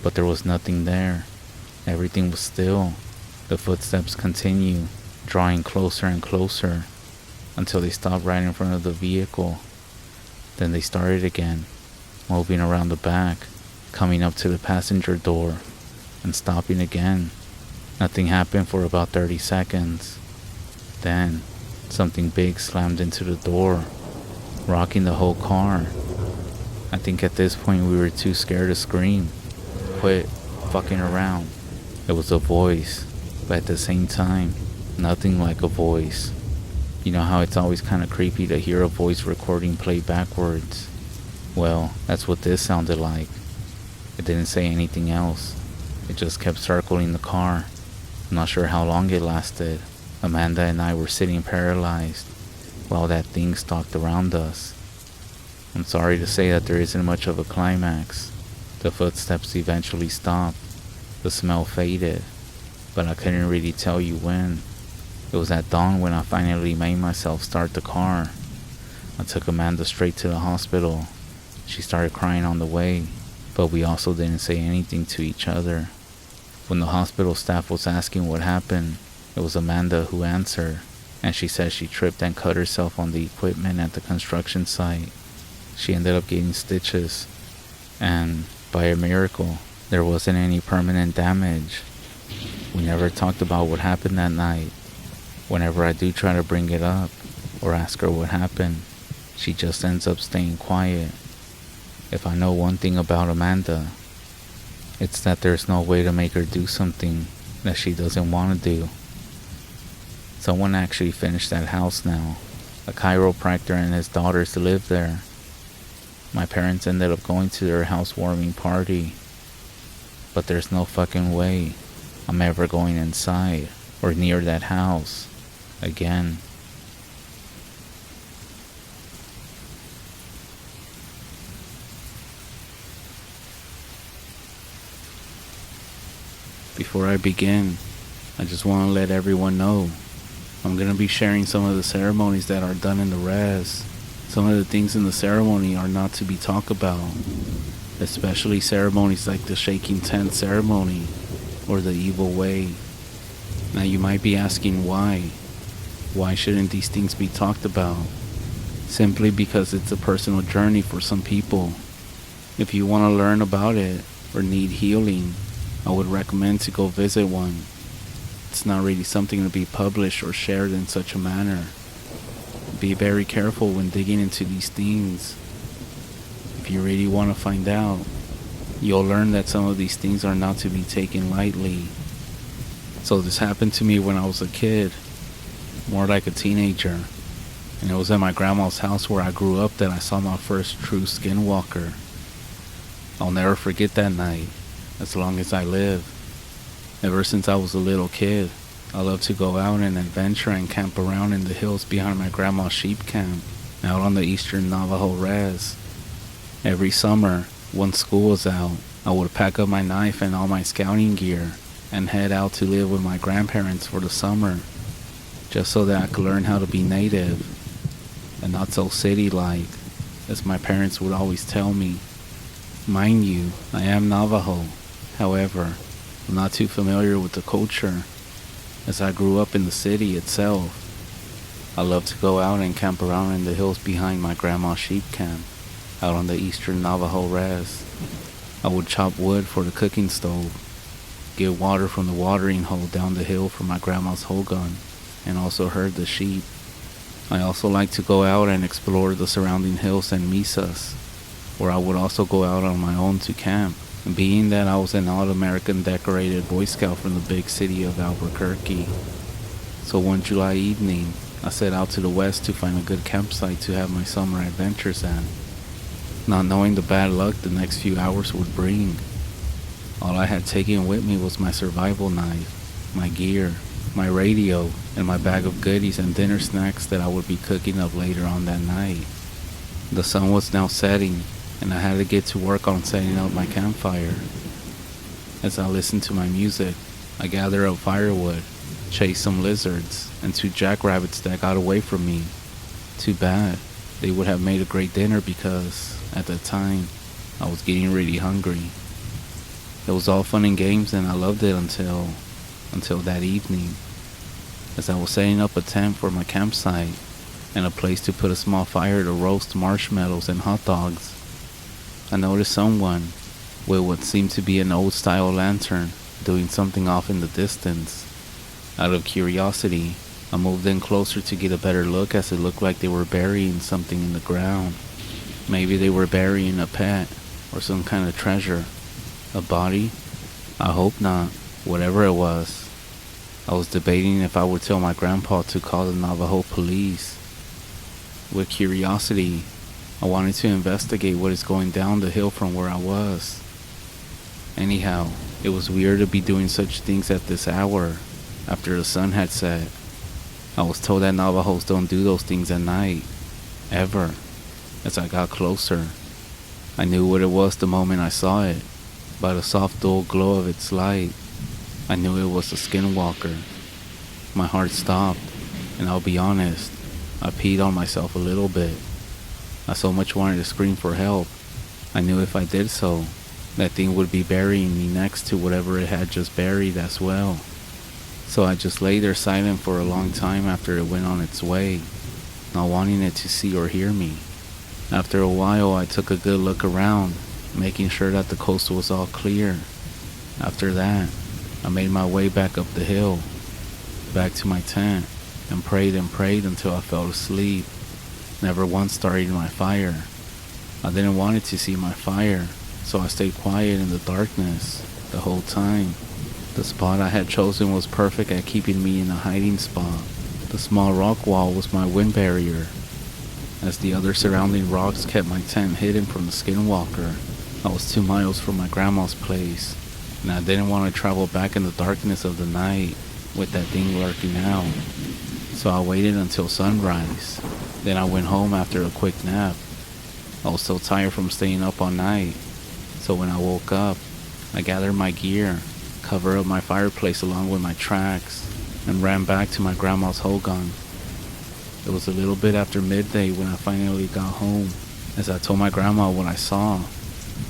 but there was nothing there. Everything was still. The footsteps continued, drawing closer and closer, until they stopped right in front of the vehicle. Then they started again, moving around the back, coming up to the passenger door, and stopping again. Nothing happened for about 30 seconds. Then, something big slammed into the door, rocking the whole car. I think at this point we were too scared to scream. Quit fucking around. It was a voice, but at the same time, nothing like a voice. You know how it's always kind of creepy to hear a voice recording play backwards? Well, that's what this sounded like. It didn't say anything else. It just kept circling the car. I'm not sure how long it lasted. Amanda and I were sitting paralyzed while that thing stalked around us. I'm sorry to say that there isn't much of a climax. The footsteps eventually stopped. The smell faded, but I couldn't really tell you when. It was at dawn when I finally made myself start the car. I took Amanda straight to the hospital. She started crying on the way, but we also didn't say anything to each other. When the hospital staff was asking what happened, It was Amanda who answered, and she said she tripped and cut herself on the equipment at the construction site. She ended up getting stitches, and by a miracle, there wasn't any permanent damage. We never talked about what happened that night. Whenever I do try to bring it up or ask her what happened, she just ends up staying quiet. If I know one thing about Amanda, it's that there's no way to make her do something that she doesn't want to do. Someone actually finished that house now. A chiropractor and his daughters live there. My parents ended up going to their housewarming party, but there's no fucking way I'm ever going inside or near that house again. Before I begin, I just want to let everyone know I'm going to be sharing some of the ceremonies that are done in the REZ. Some of the things in the ceremony are not to be talked about, especially ceremonies like the shaking tent ceremony or the evil way. Now you might be asking why. Why shouldn't these things be talked about? Simply because it's a personal journey for some people. If you want to learn about it or need healing, I would recommend to go visit one. It's not really something to be published or shared in such a manner. Be very careful when digging into these things. If you really want to find out, you'll learn that some of these things are not to be taken lightly. So this happened to me when I was a kid, more like a teenager, and it was at my grandma's house where I grew up that I saw my first true skinwalker. I'll never forget that night, as long as I live. Ever since I was a little kid, I loved to go out and adventure and camp around in the hills behind my grandma's sheep camp, out on the eastern Navajo REZ. Every summer, when school was out, I would pack up my knife and all my scouting gear and head out to live with my grandparents for the summer, just so that I could learn how to be native and not so city-like, as my parents would always tell me. Mind you, I am Navajo. However, I'm not too familiar with the culture, as I grew up in the city itself. I love to go out and camp around in the hills behind my grandma's sheep camp, out on the eastern Navajo REZ. I would chop wood for the cooking stove, get water from the watering hole down the hill for my grandma's hoe gun, and also herd the sheep. I also like to go out and explore the surrounding hills and mesas, where I would also go out on my own to camp. Being that I was an all-American decorated Boy Scout from the big city of Albuquerque. So one July evening, I set out to the west to find a good campsite to have my summer adventures at, not knowing the bad luck the next few hours would bring. All I had taken with me was my survival knife, my gear, my radio, and my bag of goodies and dinner snacks that I would be cooking up later on that night. The sun was now setting, and I had to get to work on setting up my campfire. As I listened to my music, I gathered up firewood, chased some lizards, and 2 jackrabbits that got away from me. Too bad. They would have made a great dinner because, at that time, I was getting really hungry. It was all fun and games, and I loved it until that evening. As I was setting up a tent for my campsite, and a place to put a small fire to roast marshmallows and hot dogs, I noticed someone, with what seemed to be an old-style lantern, doing something off in the distance. Out of curiosity, I moved in closer to get a better look, as it looked like they were burying something in the ground. Maybe they were burying a pet, or some kind of treasure. A body? I hope not. Whatever it was. I was debating if I would tell my grandpa to call the Navajo police. With curiosity, I wanted to investigate what is going down the hill from where I was. Anyhow, it was weird to be doing such things at this hour, after the sun had set. I was told that Navajos don't do those things at night, ever. As I got closer, I knew what it was the moment I saw it. By the soft dull glow of its light, I knew it was a skinwalker. My heart stopped, and I'll be honest, I peed on myself a little bit. I so much wanted to scream for help. I knew if I did so, that thing would be burying me next to whatever it had just buried as well. So I just lay there silent for a long time after it went on its way, not wanting it to see or hear me. After a while, I took a good look around, making sure that the coast was all clear. After that, I made my way back up the hill, back to my tent, and prayed until I fell asleep, never once starting my fire. I didn't want it to see my fire, so I stayed quiet in the darkness the whole time. The spot I had chosen was perfect at keeping me in a hiding spot. The small rock wall was my wind barrier, as the other surrounding rocks kept my tent hidden from the Skinwalker. I was 2 miles from my grandma's place, and I didn't want to travel back in the darkness of the night with that thing lurking out. So I waited until sunrise. Then I went home after a quick nap. I was so tired from staying up all night, so when I woke up, I gathered my gear, covered up my fireplace along with my tracks, and ran back to my grandma's hogan. It was a little bit after midday when I finally got home. As I told my grandma what I saw,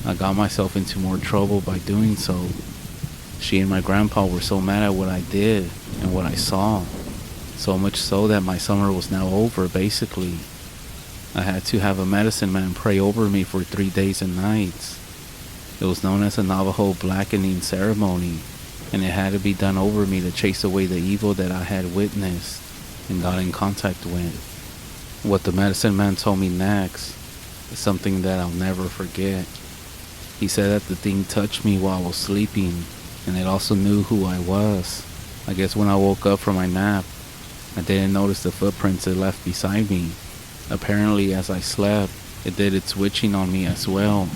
I got myself into more trouble by doing so. She and my grandpa were so mad at what I did and what I saw, so much so that my summer was now over, basically. I had to have a medicine man pray over me for 3 days and nights. It was known as a Navajo blackening ceremony, and it had to be done over me to chase away the evil that I had witnessed and got in contact with. What the medicine man told me next is something that I'll never forget. He said that the thing touched me while I was sleeping, and it also knew who I was. I guess when I woke up from my nap, I didn't notice the footprints it left beside me. Apparently, as I slept, it did its witching on me as well,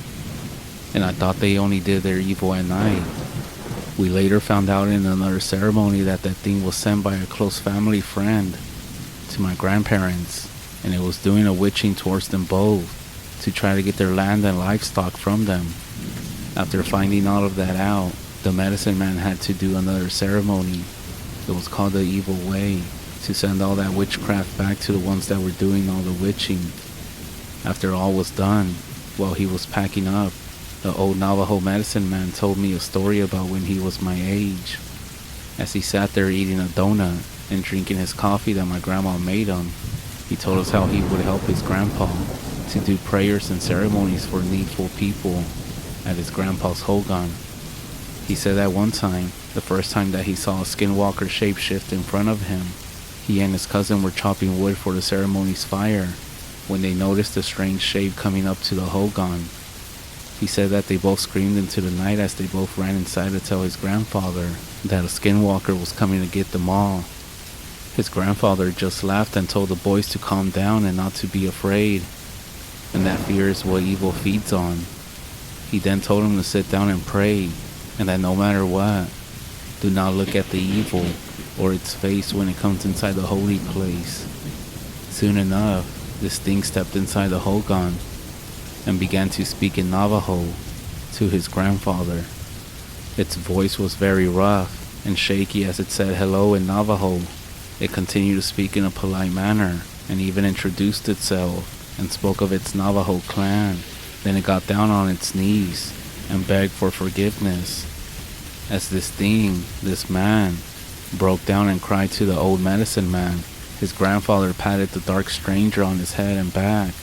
and I thought they only did their evil at night. We later found out in another ceremony that thing was sent by a close family friend to my grandparents, and it was doing a witching towards them both to try to get their land and livestock from them. After finding all of that out, the medicine man had to do another ceremony. It was called the Evil Way, to send all that witchcraft back to the ones that were doing all the witching. After all was done, while he was packing up, the old Navajo medicine man told me a story about when he was my age. As he sat there eating a donut and drinking his coffee that my grandma made him, he told us how he would help his grandpa to do prayers and ceremonies for needful people at his grandpa's hogan. He said that one time, the first time that he saw a Skinwalker shapeshift in front of him, he and his cousin were chopping wood for the ceremony's fire when they noticed a strange shape coming up to the hogan. He said that they both screamed into the night as they both ran inside to tell his grandfather that a Skinwalker was coming to get them all. His grandfather just laughed and told the boys to calm down and not to be afraid, and that fear is what evil feeds on. He then told him to sit down and pray, and that no matter what, do not look at the evil or its face when it comes inside the holy place. Soon enough, this thing stepped inside the hogan and began to speak in Navajo to his grandfather. Its voice was very rough and shaky as it said hello in Navajo. It continued to speak in a polite manner and even introduced itself and spoke of its Navajo clan. Then it got down on its knees and begged for forgiveness. As this thing, this man, broke down and cried to the old medicine man, his grandfather patted the dark stranger on his head and back,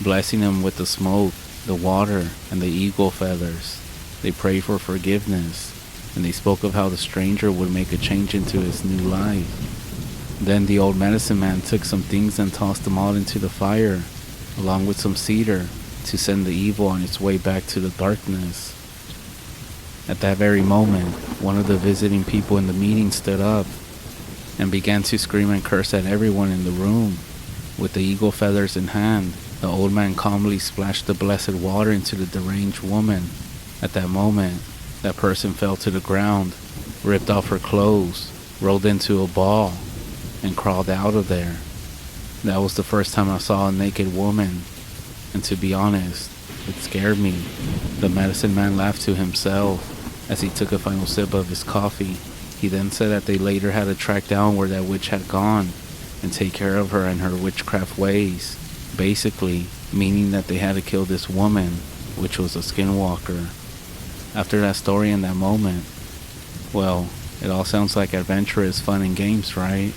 blessing him with the smoke, the water, and the eagle feathers. They prayed for forgiveness, and they spoke of how the stranger would make a change into his new life. Then the old medicine man took some things and tossed them all into the fire, along with some cedar, to send the evil on its way back to the darkness. At that very moment, one of the visiting people in the meeting stood up and began to scream and curse at everyone in the room. With the eagle feathers in hand, the old man calmly splashed the blessed water into the deranged woman. At that moment, that person fell to the ground, ripped off her clothes, rolled into a ball, and crawled out of there. That was the first time I saw a naked woman, and to be honest, it scared me. The medicine man laughed to himself as he took a final sip of his coffee. He then said that they later had to track down where that witch had gone and take care of her and her witchcraft ways, basically meaning that they had to kill this woman, which was a Skinwalker. After that story and that moment, well, It all sounds like adventurous fun and games, right?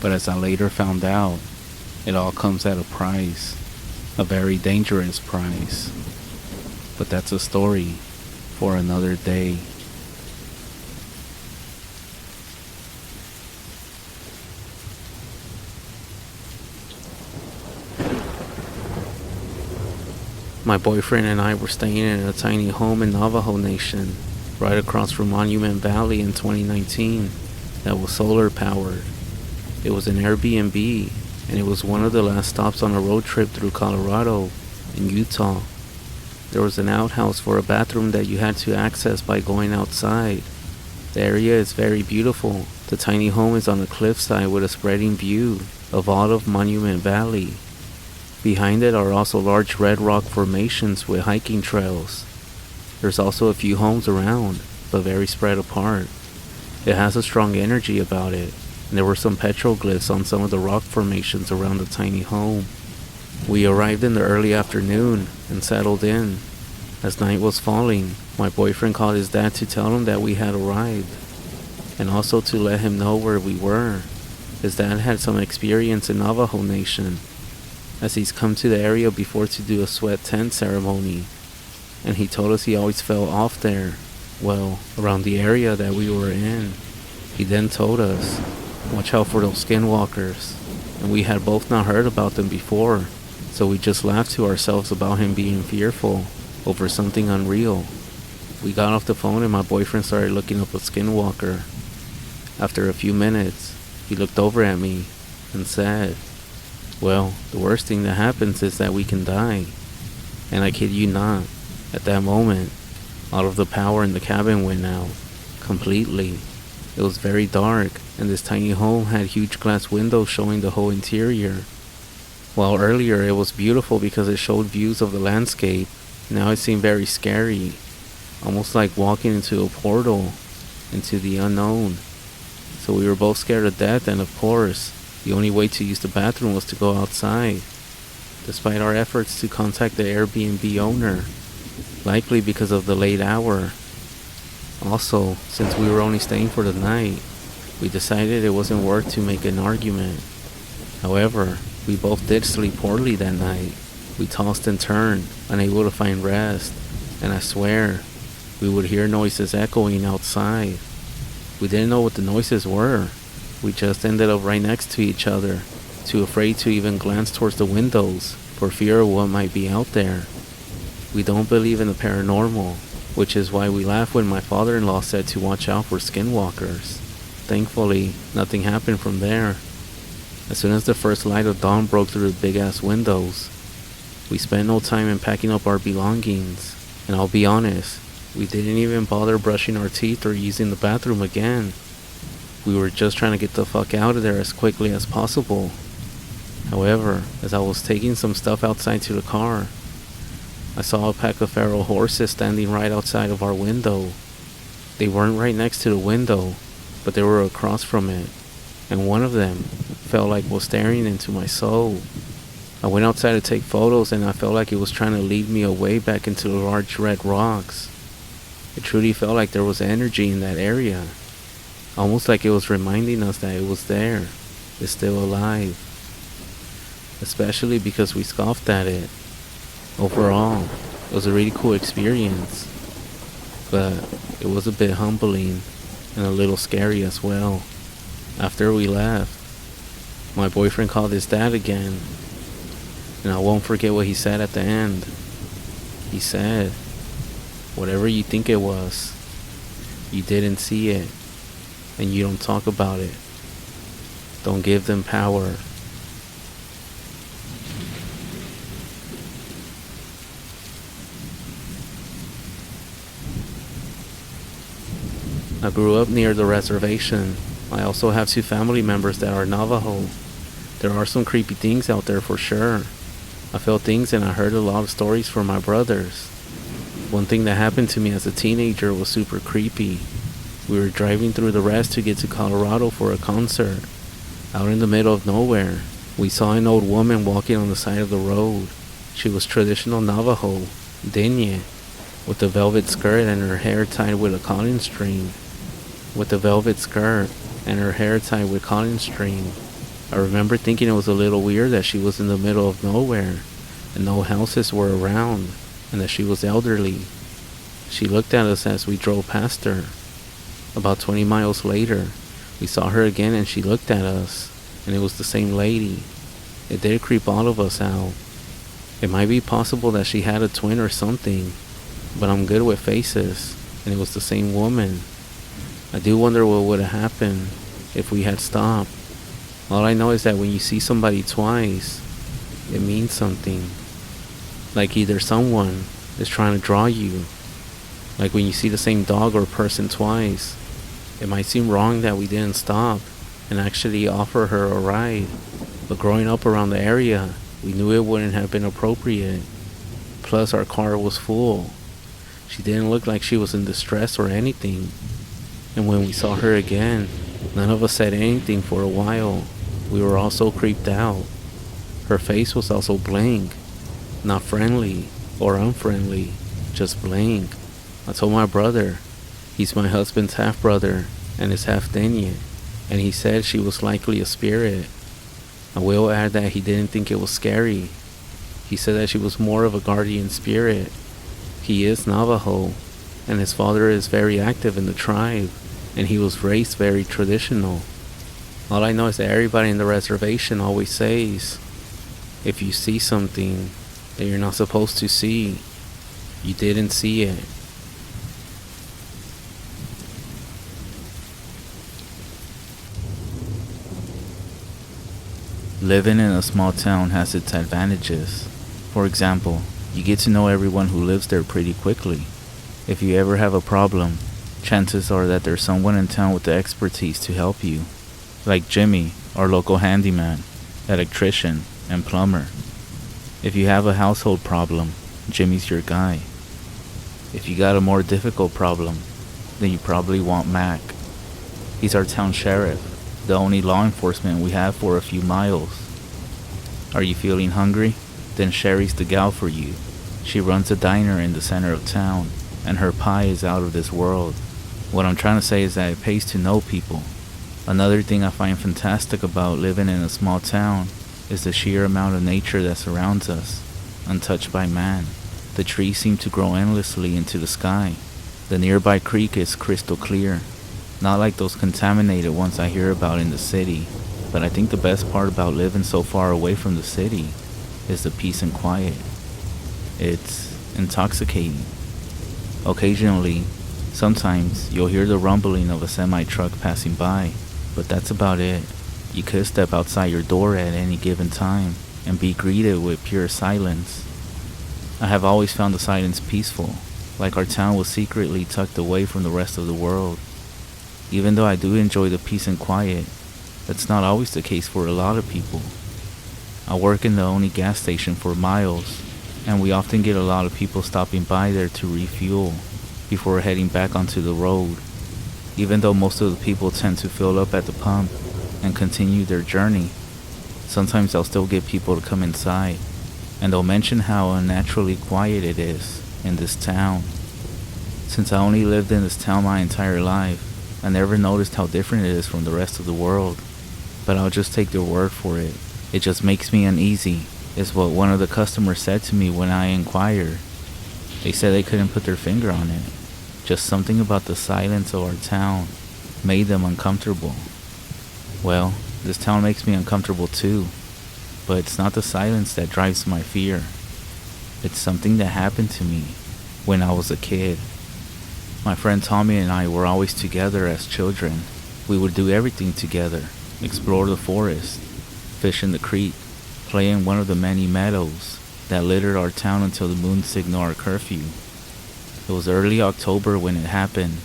But as I later found out, it all comes at a price. A very dangerous price. But that's a story for another day. My boyfriend and I were staying in a tiny home in Navajo Nation, right across from Monument Valley in 2019, that was solar powered. It was an Airbnb, and it was one of the last stops on a road trip through Colorado and Utah. There was an outhouse for a bathroom that you had to access by going outside. The area is very beautiful. The tiny home is on a cliffside with a spreading view of all of Monument Valley. Behind it are also large red rock formations with hiking trails. There's also a few homes around, but very spread apart. It has a strong energy about it, and there were some petroglyphs on some of the rock formations around the tiny home. We arrived in the early afternoon and settled in. As night was falling, my boyfriend called his dad to tell him that we had arrived, and also to let him know where we were. His dad had some experience in Navajo Nation, as he's come to the area before to do a sweat tent ceremony, and he told us he always felt off there, well, around the area that we were in. He then told us, watch out for those Skinwalkers, and we had both not heard about them before, so we just laughed to ourselves about him being fearful over something unreal. We got off the phone and my boyfriend started looking up a Skinwalker. After a few minutes, he looked over at me and said, well, the worst thing that happens is that we can die. And I kid you not, at that moment, all of the power in the cabin went out, completely. It was very dark, and this tiny home had huge glass windows showing the whole interior. While earlier it was beautiful because it showed views of the landscape, now it seemed very scary, almost like walking into a portal, into the unknown. So we were both scared to death, and of course, the only way to use the bathroom was to go outside, despite our efforts to contact the Airbnb owner, likely because of the late hour. Also, since we were only staying for the night, we decided it wasn't worth to make an argument. However, we both did sleep poorly that night. We tossed and turned, unable to find rest, and I swear, we would hear noises echoing outside. We didn't know what the noises were. We just ended up right next to each other, too afraid to even glance towards the windows for fear of what might be out there. We don't believe in the paranormal, which is why we laughed when my father-in-law said to watch out for Skinwalkers. Thankfully, nothing happened from there. As soon as the first light of dawn broke through the big-ass windows, we spent no time in packing up our belongings, and I'll be honest, we didn't even bother brushing our teeth or using the bathroom again. We were just trying to get the fuck out of there as quickly as possible. However, as I was taking some stuff outside to the car, I saw a pack of feral horses standing right outside of our window. They weren't right next to the window, but they were across from it, and one of them felt like was staring into my soul. I went outside to take photos, and I felt like it was trying to lead me away back into the large red rocks. It truly felt like there was energy in that area, almost like it was reminding us that it was there, it's still alive. Especially because we scoffed at it. Overall, it was a really cool experience, but it was a bit humbling and a little scary as well. After we left, my boyfriend called his dad again, and I won't forget what he said at the end. He said, whatever you think it was, you didn't see it, and you don't talk about it. Don't give them power. I grew up near the reservation. I also have 2 family members that are Navajo. There are some creepy things out there for sure. I felt things and I heard a lot of stories from my brothers. One thing that happened to me as a teenager was super creepy. We were driving through the REZ to get to Colorado for a concert. Out in the middle of nowhere, we saw an old woman walking on the side of the road. She was traditional Navajo, denye, with a velvet skirt and her hair tied with a cotton string. with a velvet skirt and her hair tied with cotton string. I remember thinking it was a little weird that she was in the middle of nowhere and no houses were around and that she was elderly. She looked at us as we drove past her. About 20 miles later, we saw her again and she looked at us, and it was the same lady. It did creep all of us out. It might be possible that she had a twin or something, but I'm good with faces, and it was the same woman. I do wonder what would have happened if we had stopped. All I know is that when you see somebody twice, it means something. Like either someone is trying to draw you. Like when you see the same dog or person twice, it might seem wrong that we didn't stop and actually offer her a ride. But growing up around the area, we knew it wouldn't have been appropriate. Plus our car was full. She didn't look like she was in distress or anything. And when we saw her again, none of us said anything for a while. We were all so creeped out. Her face was also blank. Not friendly or unfriendly, just blank. I told my brother, he's my husband's half-brother and is half Danish, and he said she was likely a spirit. I will add that he didn't think it was scary. He said that she was more of a guardian spirit. He is Navajo, and his father is very active in the tribe, and he was raised very traditional. All I know is that everybody in the reservation always says, if you see something that you're not supposed to see, you didn't see it. Living in a small town has its advantages. For example, you get to know everyone who lives there pretty quickly. If you ever have a problem, chances are that there's someone in town with the expertise to help you. Like Jimmy, our local handyman, electrician, and plumber. If you have a household problem, Jimmy's your guy. If you got a more difficult problem, then you probably want Mac. He's our town sheriff, the only law enforcement we have for a few miles. Are you feeling hungry? Then Sherry's the gal for you. She runs a diner in the center of town, and her pie is out of this world. What I'm trying to say is that it pays to know people. Another thing I find fantastic about living in a small town is the sheer amount of nature that surrounds us, untouched by man. The trees seem to grow endlessly into the sky. The nearby creek is crystal clear, not like those contaminated ones I hear about in the city. But I think the best part about living so far away from the city is the peace and quiet. It's intoxicating. Occasionally, sometimes you'll hear the rumbling of a semi-truck passing by, but that's about it. You could step outside your door at any given time and be greeted with pure silence. I have always found the silence peaceful, like our town was secretly tucked away from the rest of the world. Even though I do enjoy the peace and quiet, that's not always the case for a lot of people. I work in the only gas station for miles, and we often get a lot of people stopping by there to refuel before heading back onto the road. Even though most of the people tend to fill up at the pump and continue their journey, sometimes I'll still get people to come inside, and they'll mention how unnaturally quiet it is in this town. Since I only lived in this town my entire life, I never noticed how different it is from the rest of the world. But I'll just take their word for it. It just makes me uneasy, is what one of the customers said to me when I inquired. They said they couldn't put their finger on it. Just something about the silence of our town made them uncomfortable. Well, this town makes me uncomfortable too, but it's not the silence that drives my fear. It's something that happened to me when I was a kid. My friend Tommy and I were always together as children. We would do everything together, explore the forest, fish in the creek, play in one of the many meadows that littered our town until the moon signaled our curfew. It was early October when it happened.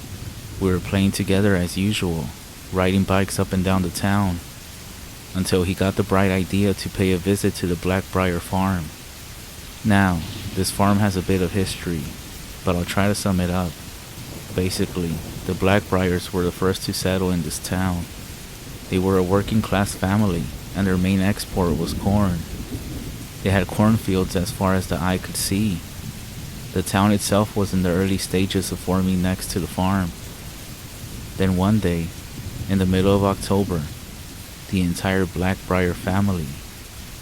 We were playing together as usual, riding bikes up and down the town, until he got the bright idea to pay a visit to the Blackbriar farm. Now, this farm has a bit of history, but I'll try to sum it up. Basically, the Blackbriars were the first to settle in this town. They were a working class family, and their main export was corn. They had cornfields as far as the eye could see. The town itself was in the early stages of forming next to the farm. Then one day, in the middle of October, the entire Blackbriar family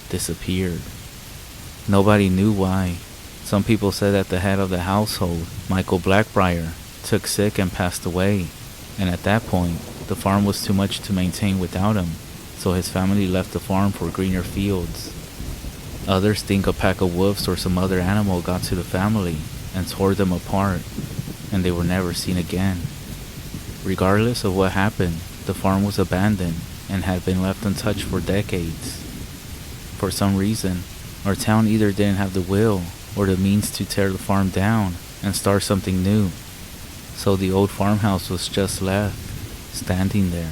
disappeared. Nobody knew why. Some people said that the head of the household, Michael Blackbriar, took sick and passed away, and at that point, the farm was too much to maintain without him, so his family left the farm for greener fields. Others think a pack of wolves or some other animal got to the family and tore them apart, and they were never seen again. Regardless of what happened, the farm was abandoned and had been left untouched for decades. For some reason, our town either didn't have the will or the means to tear the farm down and start something new, so the old farmhouse was just left, standing there.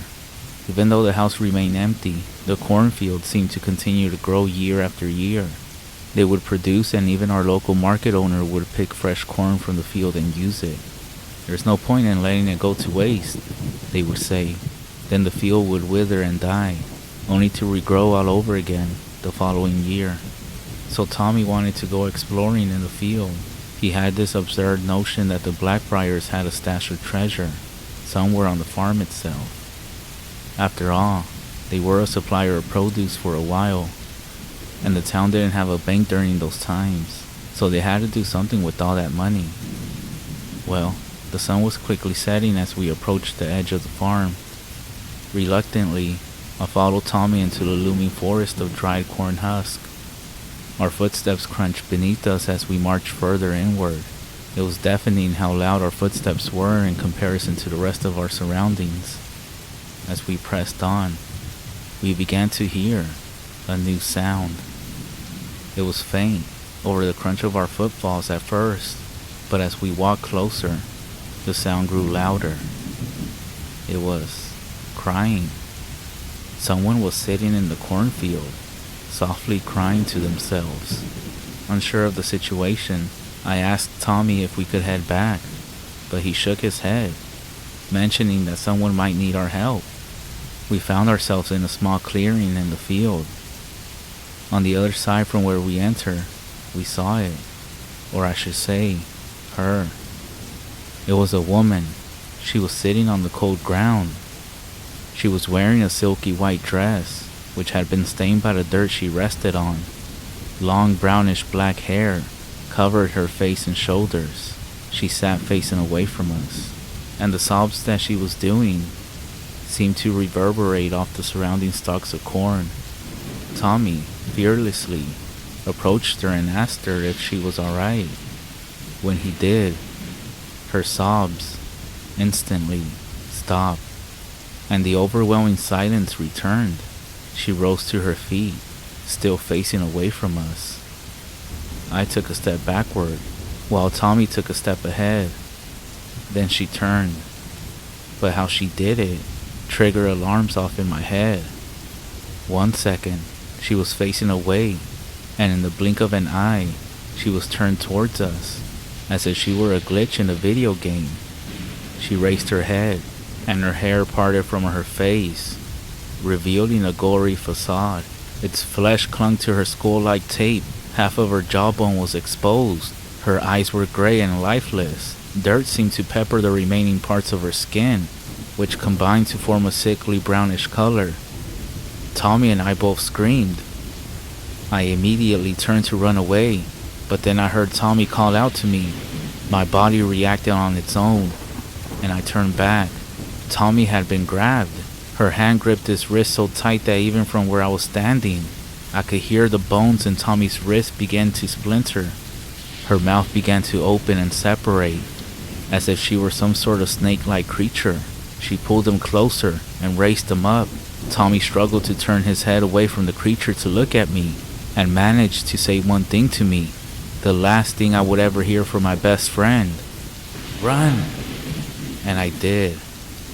Even though the house remained empty, the cornfield seemed to continue to grow year after year. They would produce, and even our local market owner would pick fresh corn from the field and use it. "There's no point in letting it go to waste," they would say. Then the field would wither and die, only to regrow all over again the following year. So Tommy wanted to go exploring in the field. He had this absurd notion that the Blackbriars had a stash of treasure somewhere on the farm itself. After all, they were a supplier of produce for a while, and the town didn't have a bank during those times, so they had to do something with all that money. Well, the sun was quickly setting as we approached the edge of the farm. Reluctantly, I followed Tommy into the looming forest of dried corn husk. Our footsteps crunched beneath us as we marched further inward. It was deafening how loud our footsteps were in comparison to the rest of our surroundings. As we pressed on, we began to hear a new sound. It was faint, over the crunch of our footfalls at first, but as we walked closer, the sound grew louder. It was crying. Someone was sitting in the cornfield, softly crying to themselves. Unsure of the situation, I asked Tommy if we could head back, but he shook his head, mentioning that someone might need our help. We found ourselves in a small clearing in the field. On the other side from where we entered, we saw it, or I should say, her. It was a woman. She was sitting on the cold ground. She was wearing a silky white dress, which had been stained by the dirt she rested on. Long brownish black hair covered her face and shoulders. She sat facing away from us, and the sobs that she was doing seemed to reverberate off the surrounding stalks of corn. Tommy fearlessly approached her and asked her if she was alright. When he did, her sobs instantly stopped, and the overwhelming silence returned. She rose to her feet, still facing away from us. I took a step backward, while Tommy took a step ahead. Then she turned, but how she did it triggered alarms off in my head. 1 second, she was facing away, and in the blink of an eye, she was turned towards us, as if she were a glitch in a video game. She raised her head, and her hair parted from her face, revealing a gory facade. Its flesh clung to her skull like tape. Half of her jawbone was exposed. Her eyes were gray and lifeless. Dirt seemed to pepper the remaining parts of her skin, which combined to form a sickly brownish color. Tommy and I both screamed. I immediately turned to run away, but then I heard Tommy call out to me. My body reacted on its own, and I turned back. Tommy had been grabbed. Her hand gripped his wrist so tight that even from where I was standing, I could hear the bones in Tommy's wrist begin to splinter. Her mouth began to open and separate, as if she were some sort of snake-like creature. She pulled him closer and raised him up. Tommy struggled to turn his head away from the creature to look at me, and managed to say one thing to me, the last thing I would ever hear from my best friend. "Run!" And I did.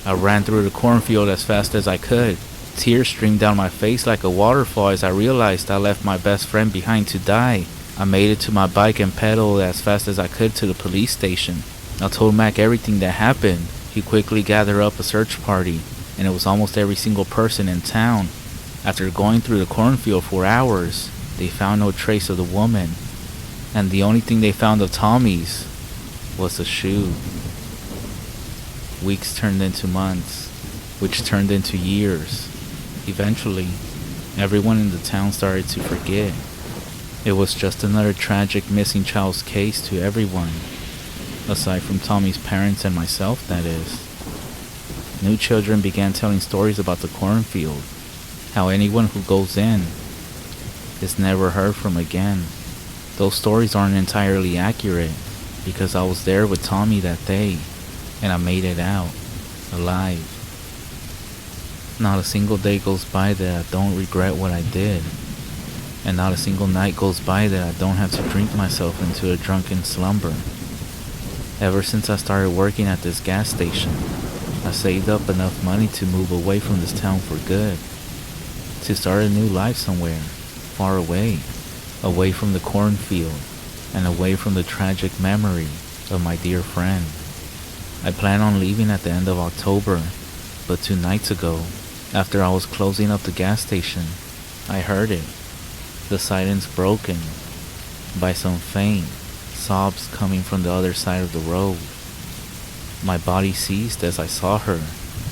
I ran through the cornfield as fast as I could. Tears streamed down my face like a waterfall as I realized I left my best friend behind to die. I made it to my bike and pedaled as fast as I could to the police station. I told Mac everything that happened. He quickly gathered up a search party, and it was almost every single person in town. After going through the cornfield for hours, they found no trace of the woman, and the only thing they found of Tommy's was a shoe. Weeks turned into months, which turned into years. Eventually, everyone in the town started to forget. It was just another tragic missing child's case to everyone, aside from Tommy's parents and myself, that is. New children began telling stories about the cornfield, how anyone who goes in is never heard from again. Those stories aren't entirely accurate, because I was there with Tommy that day, and I made it out, alive. Not a single day goes by that I don't regret what I did, and not a single night goes by that I don't have to drink myself into a drunken slumber. Ever since I started working at this gas station, I saved up enough money to move away from this town for good, to start a new life somewhere, far away, away from the cornfield, and away from the tragic memory of my dear friend. I plan on leaving at the end of October, but 2 nights ago, after I was closing up the gas station, I heard it. The silence broken by some faint sobs coming from the other side of the road. My body seized as I saw her,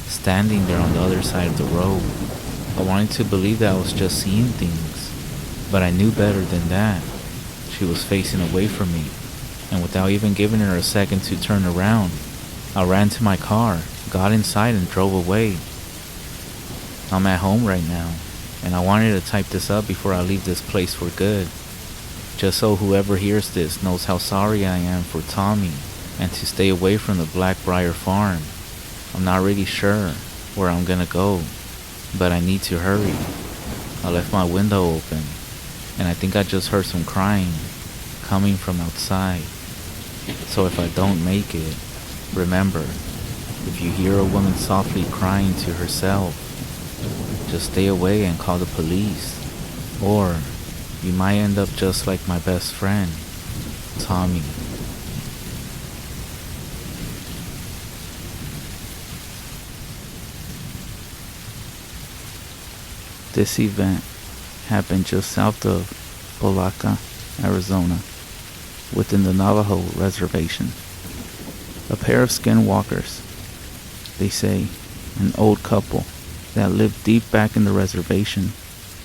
standing there on the other side of the road. I wanted to believe that I was just seeing things, but I knew better than that. She was facing away from me, and without even giving her a second to turn around, I ran to my car, got inside, and drove away. I'm at home right now, and I wanted to type this up before I leave this place for good, just so whoever hears this knows how sorry I am for Tommy, and to stay away from the Blackbriar farm. I'm not really sure where I'm gonna go, but I need to hurry. I left my window open, and I think I just heard some crying coming from outside. So if I don't make it, remember, if you hear a woman softly crying to herself, just stay away and call the police, or you might end up just like my best friend, Tommy. This event happened just south of Polaca, Arizona, within the Navajo reservation. A pair of skinwalkers, they say an old couple that lived deep back in the reservation,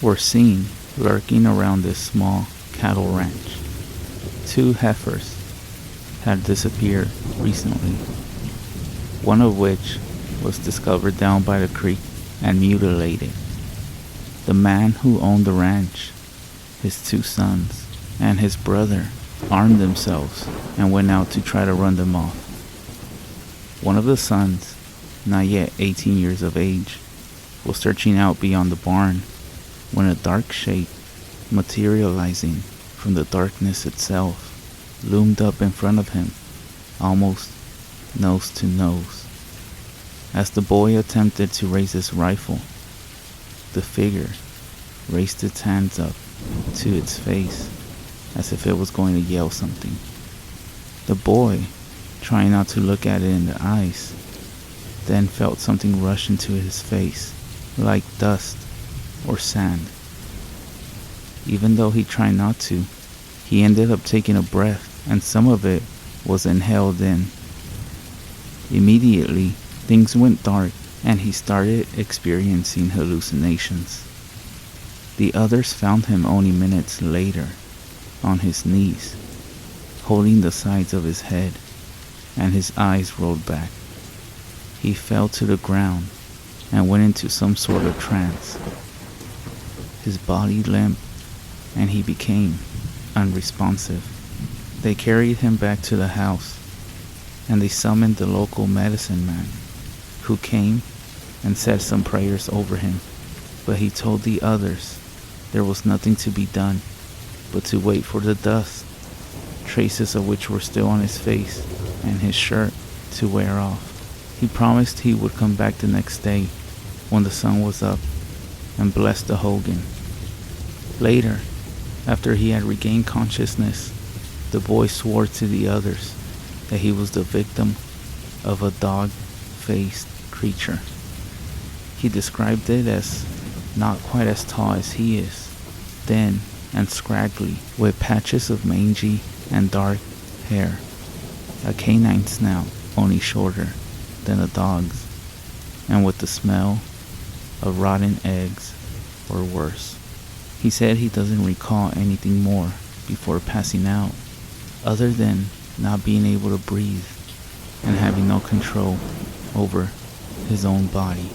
were seen lurking around this small cattle ranch. 2 heifers had disappeared recently, one of which was discovered down by the creek and mutilated. The man who owned the ranch, his 2 sons, and his brother armed themselves and went out to try to run them off. One of the sons, not yet 18 years of age, was searching out beyond the barn when a dark shape, materializing from the darkness itself, loomed up in front of him, almost nose to nose. As the boy attempted to raise his rifle, the figure raised its hands up to its face as if it was going to yell something. The boy, trying not to look at it in the eyes, then felt something rush into his face, like dust or sand. Even though he tried not to, he ended up taking a breath, and some of it was inhaled in. Immediately, things went dark, and he started experiencing hallucinations. The others found him only minutes later, on his knees, holding the sides of his head, and his eyes rolled back. He fell to the ground and went into some sort of trance. His body limped, and he became unresponsive. They carried him back to the house, and they summoned the local medicine man, who came and said some prayers over him, but he told the others there was nothing to be done but to wait for the dust, traces of which were still on his face and his shirt, to wear off. He promised he would come back the next day when the sun was up and bless the Hogan. Later, after he had regained consciousness, the boy swore to the others that he was the victim of a dog-faced creature. He described it as not quite as tall as he is, thin and scraggly, with patches of mangy and dark hair, a canine snout, only shorter, than the dogs, and with the smell of rotten eggs or worse. He said he doesn't recall anything more before passing out, other than not being able to breathe and having no control over his own body.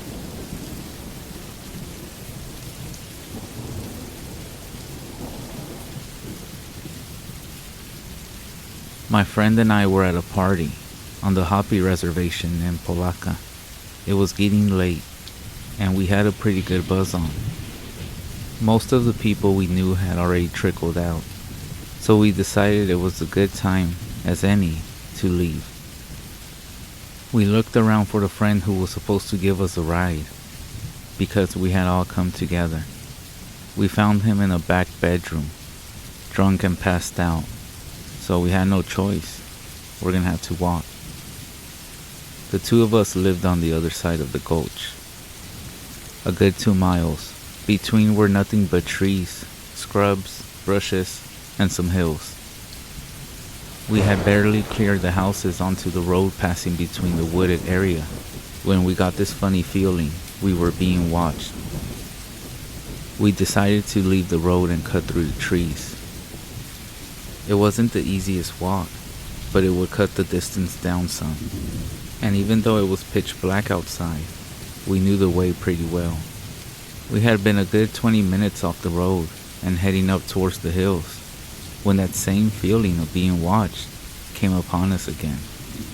My friend and I were at a party on the Hopi reservation in Polaca. It was getting late, and we had a pretty good buzz on. Most of the people we knew had already trickled out, so we decided it was a good time as any to leave. We looked around for the friend who was supposed to give us a ride, because we had all come together. We found him in a back bedroom, drunk and passed out, so we had no choice. We're gonna have to walk. The two of us lived on the other side of the gulch. A good 2 miles. Between were nothing but trees, scrubs, bushes, and some hills. We had barely cleared the houses onto the road passing between the wooded area when we got this funny feeling we were being watched. We decided to leave the road and cut through the trees. It wasn't the easiest walk, but it would cut the distance down some. And even though it was pitch black outside, we knew the way pretty well. We had been a good 20 minutes off the road and heading up towards the hills when that same feeling of being watched came upon us again.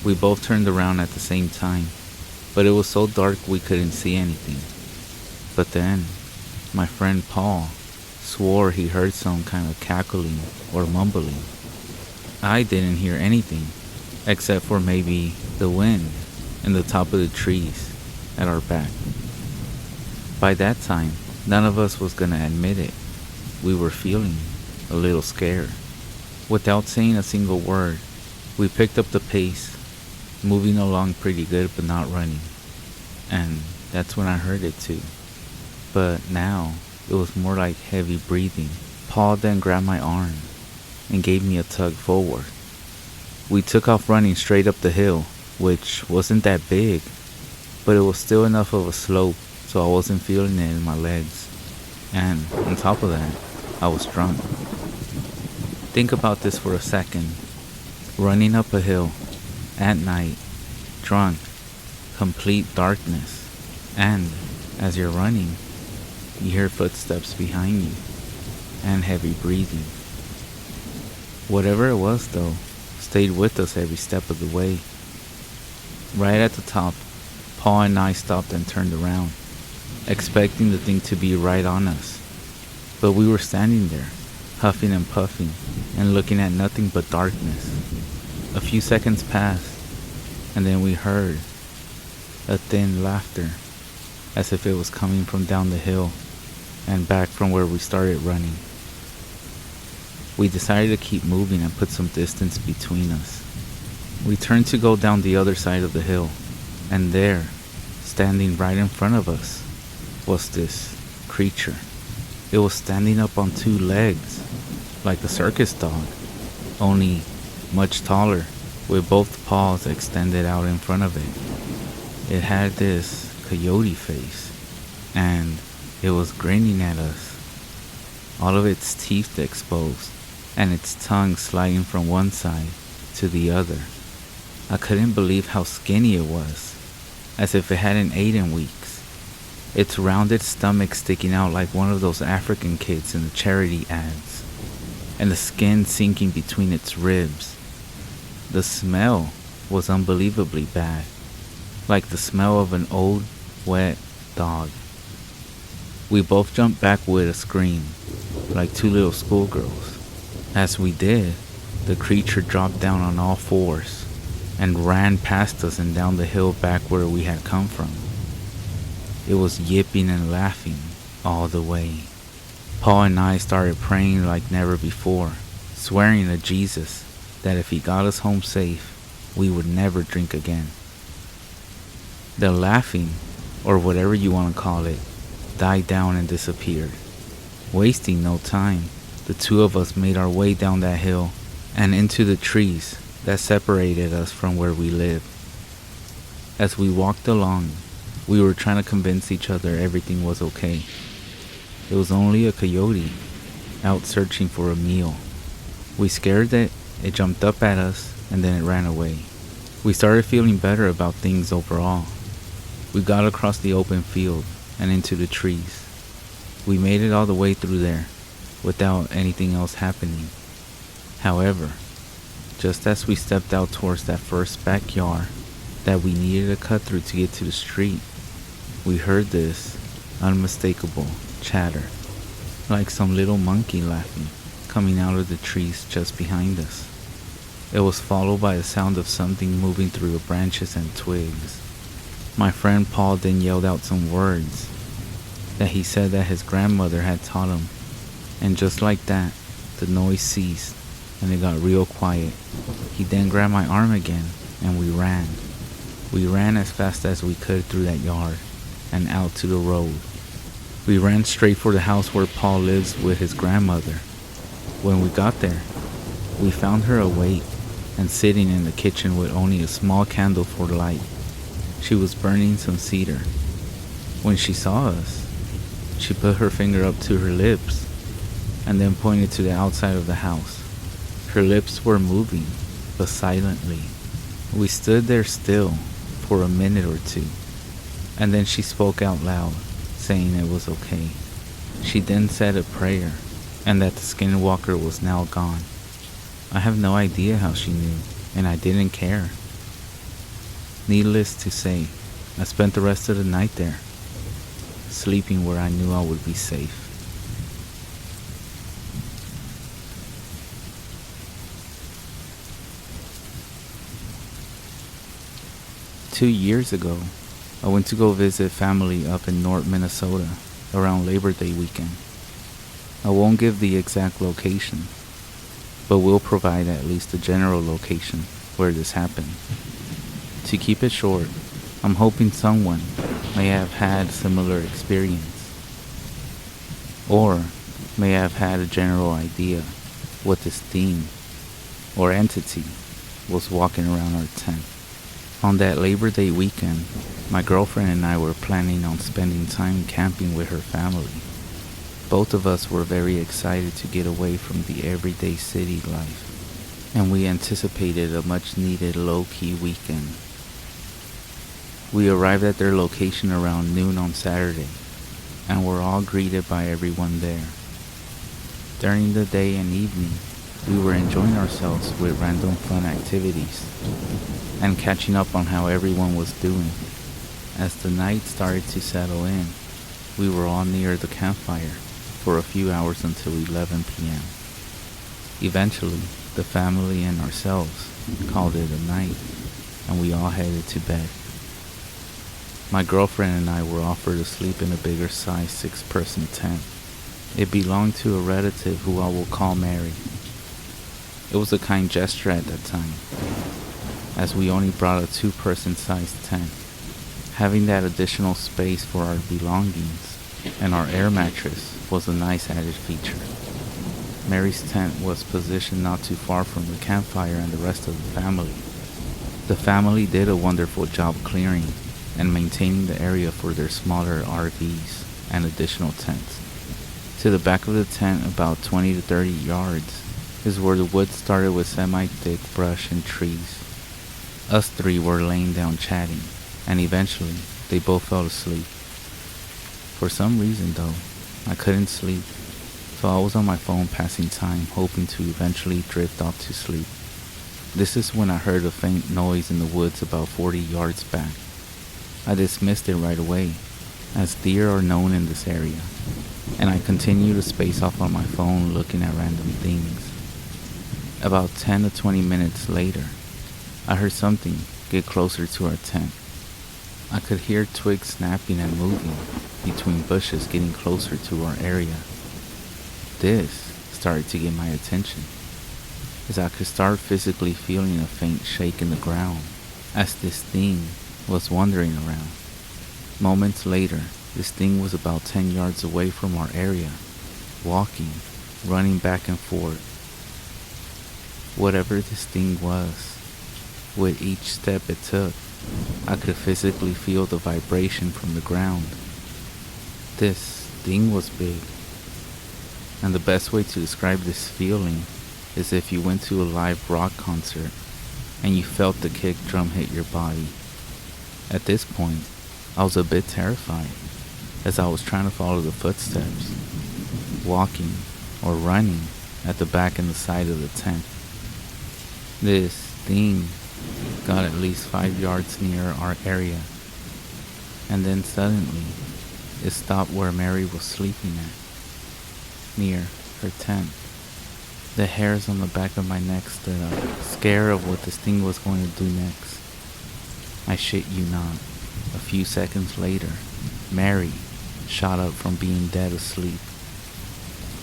We both turned around at the same time, but it was so dark we couldn't see anything. But then, my friend Paul swore he heard some kind of cackling or mumbling. I didn't hear anything, except for maybe the wind in the top of the trees at our back. By that time, none of us was gonna admit it. We were feeling a little scared. Without saying a single word, we picked up the pace, moving along pretty good but not running. And that's when I heard it too. But now, it was more like heavy breathing. Paul then grabbed my arm and gave me a tug forward. We took off running straight up the hill, which wasn't that big, but it was still enough of a slope so I wasn't feeling it in my legs. And on top of that, I was drunk. Think about this for a second. Running up a hill, at night, drunk, complete darkness, and as you're running, you hear footsteps behind you, and heavy breathing. Whatever it was though, stayed with us every step of the way. Right at the top, Paul and I stopped and turned around, expecting the thing to be right on us. But we were standing there, huffing and puffing, and looking at nothing but darkness. A few seconds passed, and then we heard a thin laughter, as if it was coming from down the hill and back from where we started running. We decided to keep moving and put some distance between us. We turned to go down the other side of the hill, and there, standing right in front of us, was this creature. It was standing up on 2 legs, like a circus dog, only much taller, with both paws extended out in front of it. It had this coyote face, and it was grinning at us, all of its teeth exposed, and its tongue sliding from one side to the other. I couldn't believe how skinny it was, as if it hadn't eaten in weeks. Its rounded stomach sticking out like one of those African kids in the charity ads, and the skin sinking between its ribs. The smell was unbelievably bad, like the smell of an old, wet dog. We both jumped back with a scream, like 2 little schoolgirls. As we did, the creature dropped down on all 4s and ran past us and down the hill back where we had come from. It was yipping and laughing all the way. Paul and I started praying like never before, swearing to Jesus that if he got us home safe, we would never drink again. The laughing, or whatever you want to call it, died down and disappeared. Wasting no time, the 2 of us made our way down that hill and into the trees that separated us from where we lived. As we walked along, we were trying to convince each other everything was okay. It was only a coyote out searching for a meal. We scared it jumped up at us, and then it ran away. We started feeling better about things overall. We got across the open field and into the trees. We made it all the way through there without anything else happening. However, just as we stepped out towards that first backyard that we needed to cut through to get to the street, we heard this unmistakable chatter, like some little monkey laughing, coming out of the trees just behind us. It was followed by the sound of something moving through the branches and twigs. My friend Paul then yelled out some words that he said that his grandmother had taught him, and just like that, the noise ceased and it got real quiet. He then grabbed my arm again and we ran. We ran as fast as we could through that yard and out to the road. We ran straight for the house where Paul lives with his grandmother. When we got there, we found her awake and sitting in the kitchen with only a small candle for light. She was burning some cedar. When she saw us, she put her finger up to her lips and then pointed to the outside of the house. Her lips were moving, but silently. We stood there still for a minute or two, and then she spoke out loud, saying it was okay. She then said a prayer, and that the Skinwalker was now gone. I have no idea how she knew, and I didn't care. Needless to say, I spent the rest of the night there, sleeping where I knew I would be safe. Two years ago, I went to go visit family up in North Minnesota around Labor Day weekend. I won't give the exact location, but will provide at least a general location where this happened. To keep it short, I'm hoping someone may have had a similar experience, or may have had a general idea what this theme or entity was walking around our tent. On that Labor Day weekend, my girlfriend and I were planning on spending time camping with her family. Both of us were very excited to get away from the everyday city life, and we anticipated a much needed low-key weekend. We arrived at their location around noon on Saturday, and were all greeted by everyone there. During the day and evening, we were enjoying ourselves with random fun activities, and catching up on how everyone was doing. As the night started to settle in, we were all near the campfire for a few hours until 11 p.m. Eventually, the family and ourselves called it a night, and we all headed to bed. My girlfriend and I were offered to sleep in a bigger size 6-person tent. It belonged to a relative who I will call Mary. It was a kind gesture at that time, as we only brought a 2-person sized tent. Having that additional space for our belongings and our air mattress was a nice added feature. Mary's tent was positioned not too far from the campfire and the rest of the family. The family did a wonderful job clearing and maintaining the area for their smaller RVs and additional tents. To the back of the tent, about 20 to 30 yards, is where the woods started with semi-thick brush and trees. Us three were laying down chatting, and eventually they both fell asleep. For some reason though, I couldn't sleep, so I was on my phone passing time, hoping to eventually drift off to sleep. This is when I heard a faint noise in the woods about 40 yards back. I dismissed it right away, as deer are known in this area, and I continued to space off on my phone looking at random things. About 10 to 20 minutes later, I heard something get closer to our tent. I could hear twigs snapping and moving between bushes getting closer to our area. This started to get my attention, as I could start physically feeling a faint shake in the ground as this thing was wandering around. Moments later, this thing was about 10 yards away from our area, walking, running back and forth. Whatever this thing was, with each step it took, I could physically feel the vibration from the ground. This thing was big. And the best way to describe this feeling is if you went to a live rock concert and you felt the kick drum hit your body. At this point, I was a bit terrified as I was trying to follow the footsteps, walking or running at the back and the side of the tent. This thing got at least 5 yards near our area, and then suddenly it stopped where Mary was sleeping at, near her tent. The hairs on the back of my neck stood up, scared of what this thing was going to do next. I shit you not, a few seconds later, Mary shot up from being dead asleep.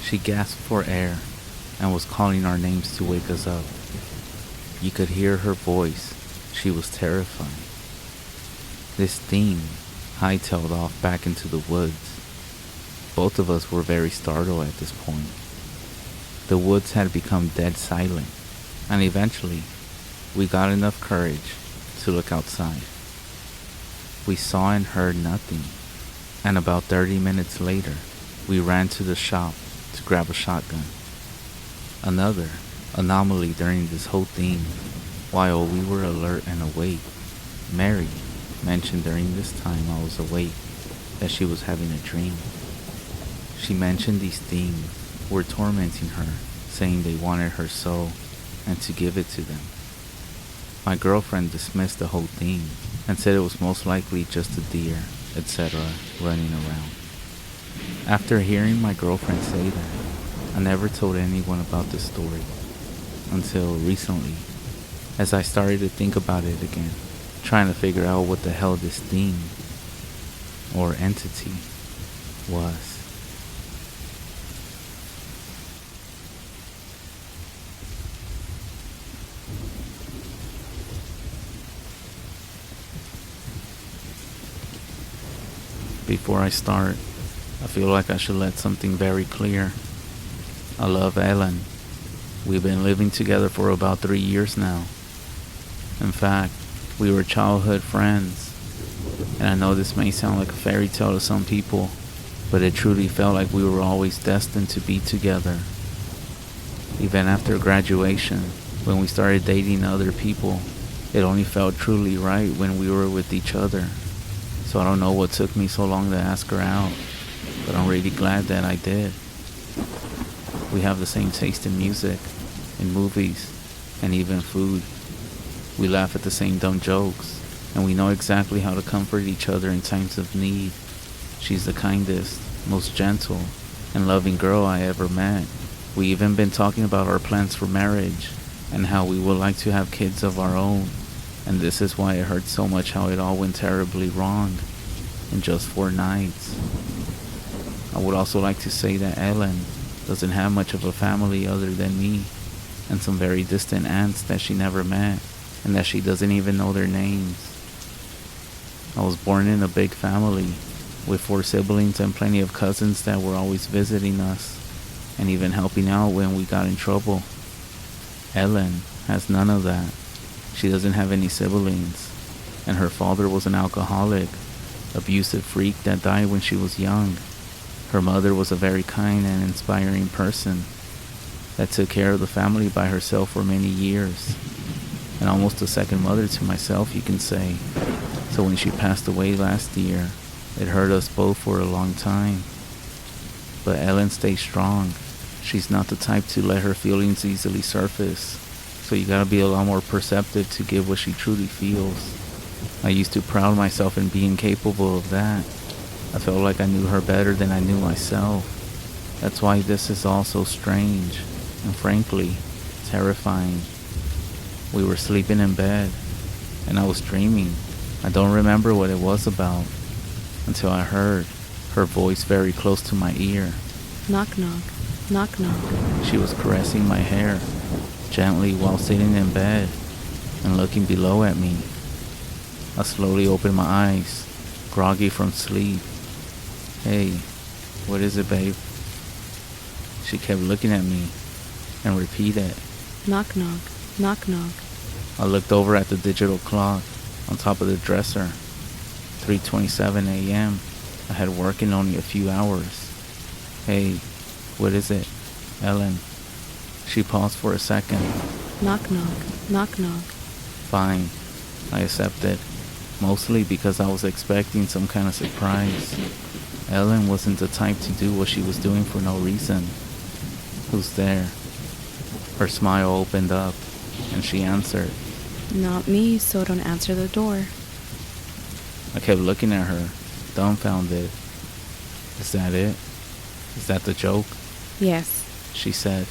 She gasped for air and was calling our names to wake us up. You could hear her voice. She was terrified. This thing hightailed off back into the woods. Both of us were very startled at this point. The woods had become dead silent, and eventually we got enough courage to look outside. We saw and heard nothing, and about 30 minutes later, we ran to the shop to grab a shotgun. Another anomaly during this whole thing, while we were alert and awake, Mary mentioned during this time I was awake that she was having a dream. She mentioned these things were tormenting her, saying they wanted her soul and to give it to them. My girlfriend dismissed the whole thing and said it was most likely just a deer, etc., running around. After hearing my girlfriend say that, I never told anyone about this story until recently, as I started to think about it again, trying to figure out what the hell this thing or entity was. Before I start, I feel like I should let something very clear. I love Ellen. We've been living together for about 3 years now. In fact, we were childhood friends. And I know this may sound like a fairy tale to some people, but it truly felt like we were always destined to be together. Even after graduation, when we started dating other people, it only felt truly right when we were with each other. So I don't know what took me so long to ask her out, but I'm really glad that I did. We have the same taste in music, in movies, and even food. We laugh at the same dumb jokes, and we know exactly how to comfort each other in times of need. She's the kindest, most gentle, and loving girl I ever met. We even been talking about our plans for marriage, and how we would like to have kids of our own. And this is why it hurts so much how it all went terribly wrong in just 4 nights. I would also like to say that Ellen doesn't have much of a family other than me, and some very distant aunts that she never met, and that she doesn't even know their names. I was born in a big family, with 4 siblings and plenty of cousins that were always visiting us, and even helping out when we got in trouble. Ellen has none of that. She doesn't have any siblings, and her father was an alcoholic, abusive freak that died when she was young. Her mother was a very kind and inspiring person that took care of the family by herself for many years, and almost a second mother to myself, you can say. So when she passed away last year, it hurt us both for a long time. But Ellen stays strong. She's not the type to let her feelings easily surface. So you gotta be a lot more perceptive to give what she truly feels. I used to pride myself in being capable of that. I felt like I knew her better than I knew myself. That's why this is all so strange, and frankly, terrifying. We were sleeping in bed, and I was dreaming. I don't remember what it was about, until I heard her voice very close to my ear. Knock knock, knock knock. She was caressing my hair, gently while sitting in bed and looking below at me. I slowly opened my eyes, groggy from sleep. Hey, what is it, babe? She kept looking at me and repeated, Knock knock, knock knock. I looked over at the digital clock. on top of the dresser. 3:27 a.m. I had work in only a few hours. Hey, what is it? Ellen. She paused for a second. Knock knock, knock knock. Fine, I accepted, mostly because I was expecting some kind of surprise. Ellen wasn't the type to do what she was doing for no reason. Who's there? Her smile opened up, and she answered. Not me, so don't answer the door. I kept looking at her, dumbfounded. Is that it? Is that the joke? Yes. She said,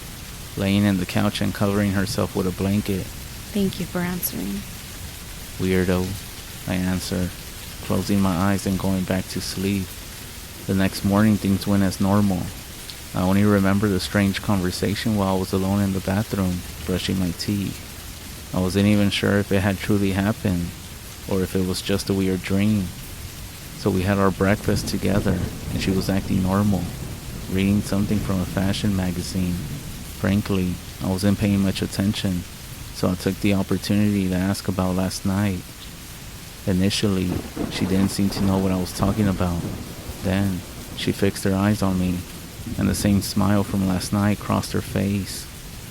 laying in the couch and covering herself with a blanket. Thank you for answering. Weirdo, I answered, closing my eyes and going back to sleep. The next morning things went as normal. I only remember the strange conversation while I was alone in the bathroom, brushing my teeth. I wasn't even sure if it had truly happened, or if it was just a weird dream. So we had our breakfast together, and she was acting normal, reading something from a fashion magazine. Frankly, I wasn't paying much attention, so I took the opportunity to ask about last night. Initially, she didn't seem to know what I was talking about. Then, she fixed her eyes on me, and the same smile from last night crossed her face,